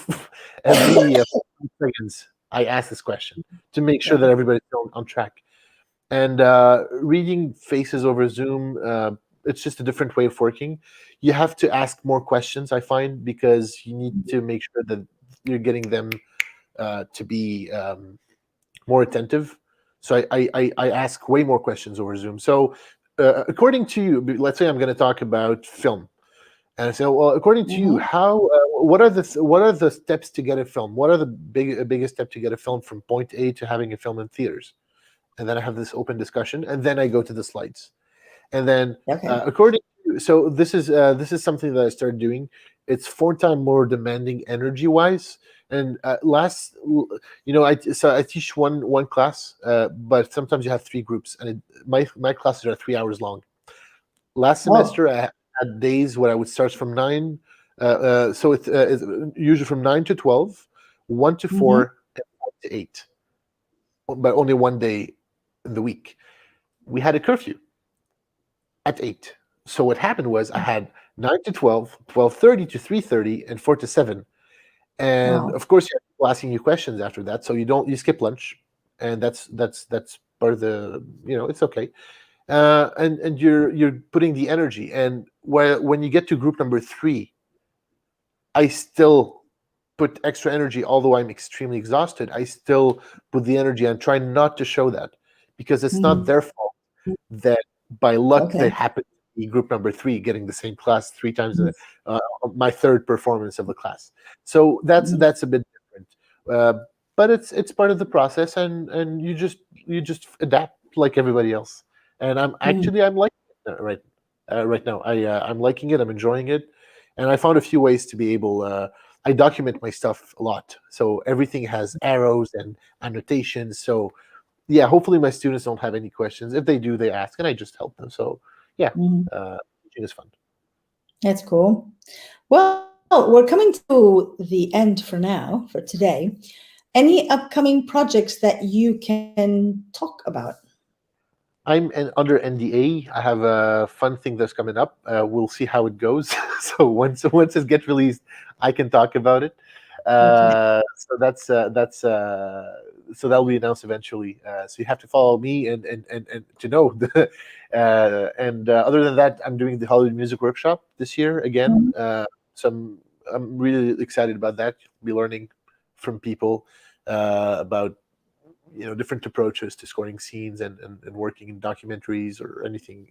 seconds, I ask this question to make sure that everybody's on track. And reading faces over Zoom, it's just a different way of working. You have to ask more questions, I find, because you need to make sure that you're getting them to be more attentive. So I ask way more questions over Zoom. So according to you, let's say I'm going to talk about film, and I say, well, according to you, Mhm. how what are the steps to get a film? What are the biggest step to get a film from point A to having a film in theaters? And then I have this open discussion, and then I go to the slides. And then Okay. according to, so this is something that I started doing. It's 4 times more demanding energy wise. And I teach one class, but sometimes you have 3 groups, and my classes are 3 hours long. Last Oh. semester I had days where I would start from 9, it's usually from 9 to 12, 1 to Hmm. 4, and 5 to 8, but only one day in the week. We had a curfew at 8. So what happened was I had 9 to 12, 12:30 to 3:30, and 4 to 7. And Wow. of course, you have people asking you questions after that. So you skip lunch, and that's part of the, it's okay. And you're putting the energy. And when you get to group number 3, I still put extra energy, although I'm extremely exhausted. I still put the energy and try not to show that, because it's not Mhm. their fault that by luck they Okay. happen to be group number 3 getting the same class 3 times Mhm. my third performance of the class. So that's a bit different. But it's part of the process, and you just adapt like everybody else. And Mhm. I'm liking it right now. I'm liking it. I'm enjoying it, and I found a few ways to be able. I document my stuff a lot, so everything has arrows and annotations. So yeah, hopefully my students don't have any questions. If they do, they ask, and I just help them. So yeah, Mhm. teaching is fun. That's cool. Well, we're coming to the end for now, for today. Any upcoming projects that you can talk about? Under NDA. I have a fun thing that's coming up. We'll see how it goes. So once it gets released, I can talk about it. Okay. So that'll be announced eventually. So you have to follow me and to know. And other than that, I'm doing the Hollywood Music Workshop this year again. Mhm. So I'm really excited about that. Be learning from people about different approaches to scoring scenes and working in documentaries or anything.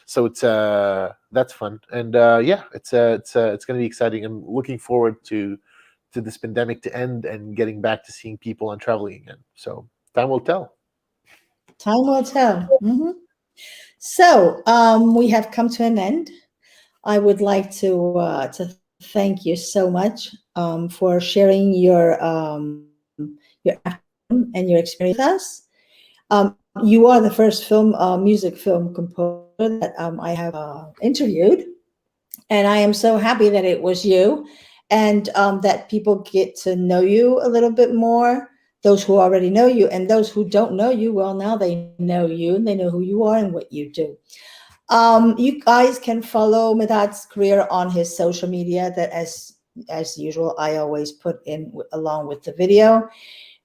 So it's that's fun, and yeah, it's going to be exciting. I'm looking forward to this pandemic to end and getting back to seeing people and traveling again. So time will tell. Time will tell. Mhm. So we have come to an end. I would like to thank you so much for sharing your afternoon and your experience with us. You are the first music film composer that I have interviewed, and I am so happy that it was you, and that people get to know you a little bit more. Those who already know you, and those who don't know you, well, now they know you and they know who you are and what you do. You guys can follow Medhat's career on his social media. That, as usual, I always put in along with the video.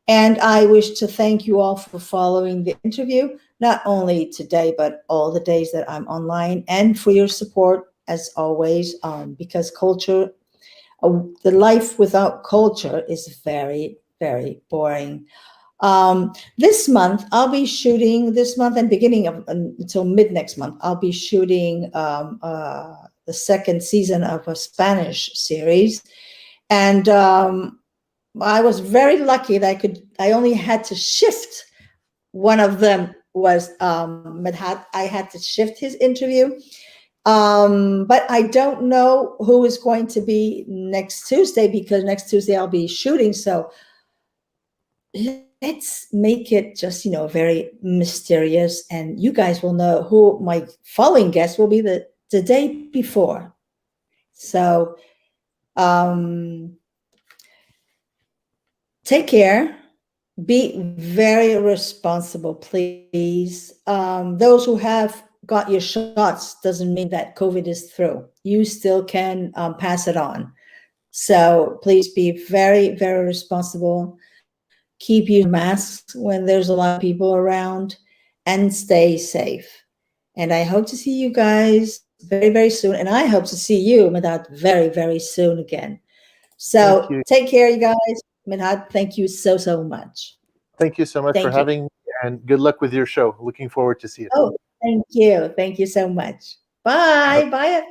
And I wish to thank you all for following the interview, not only today, but all the days that I'm online, and for your support as always, because the life without culture is very, very boring. This month and beginning of until mid next month, I'll be shooting the second season of a Spanish series. And I was very lucky that I only had to shift. One of them was Medhat. I had to shift his interview. But I don't know who is going to be next Tuesday, because next Tuesday I'll be shooting. So let's make it just, very mysterious. And you guys will know who my following guest will be the day before. So um, take care. Be very responsible, please. Those who have got your shots doesn't mean that COVID is through. You still can pass it on. So please be very, very responsible. Keep using masks when there's a lot of people around, and stay safe. And I hope to see you guys very, very soon. And I hope to see you, Medhat, very, very soon again. Thank So you. take care, you guys. Medhat, thank you so, so much. Thank you so much for Thank you. having me, and good luck with your show. Looking forward to see it. Oh, thank you. Thank you so much. Bye. Bye.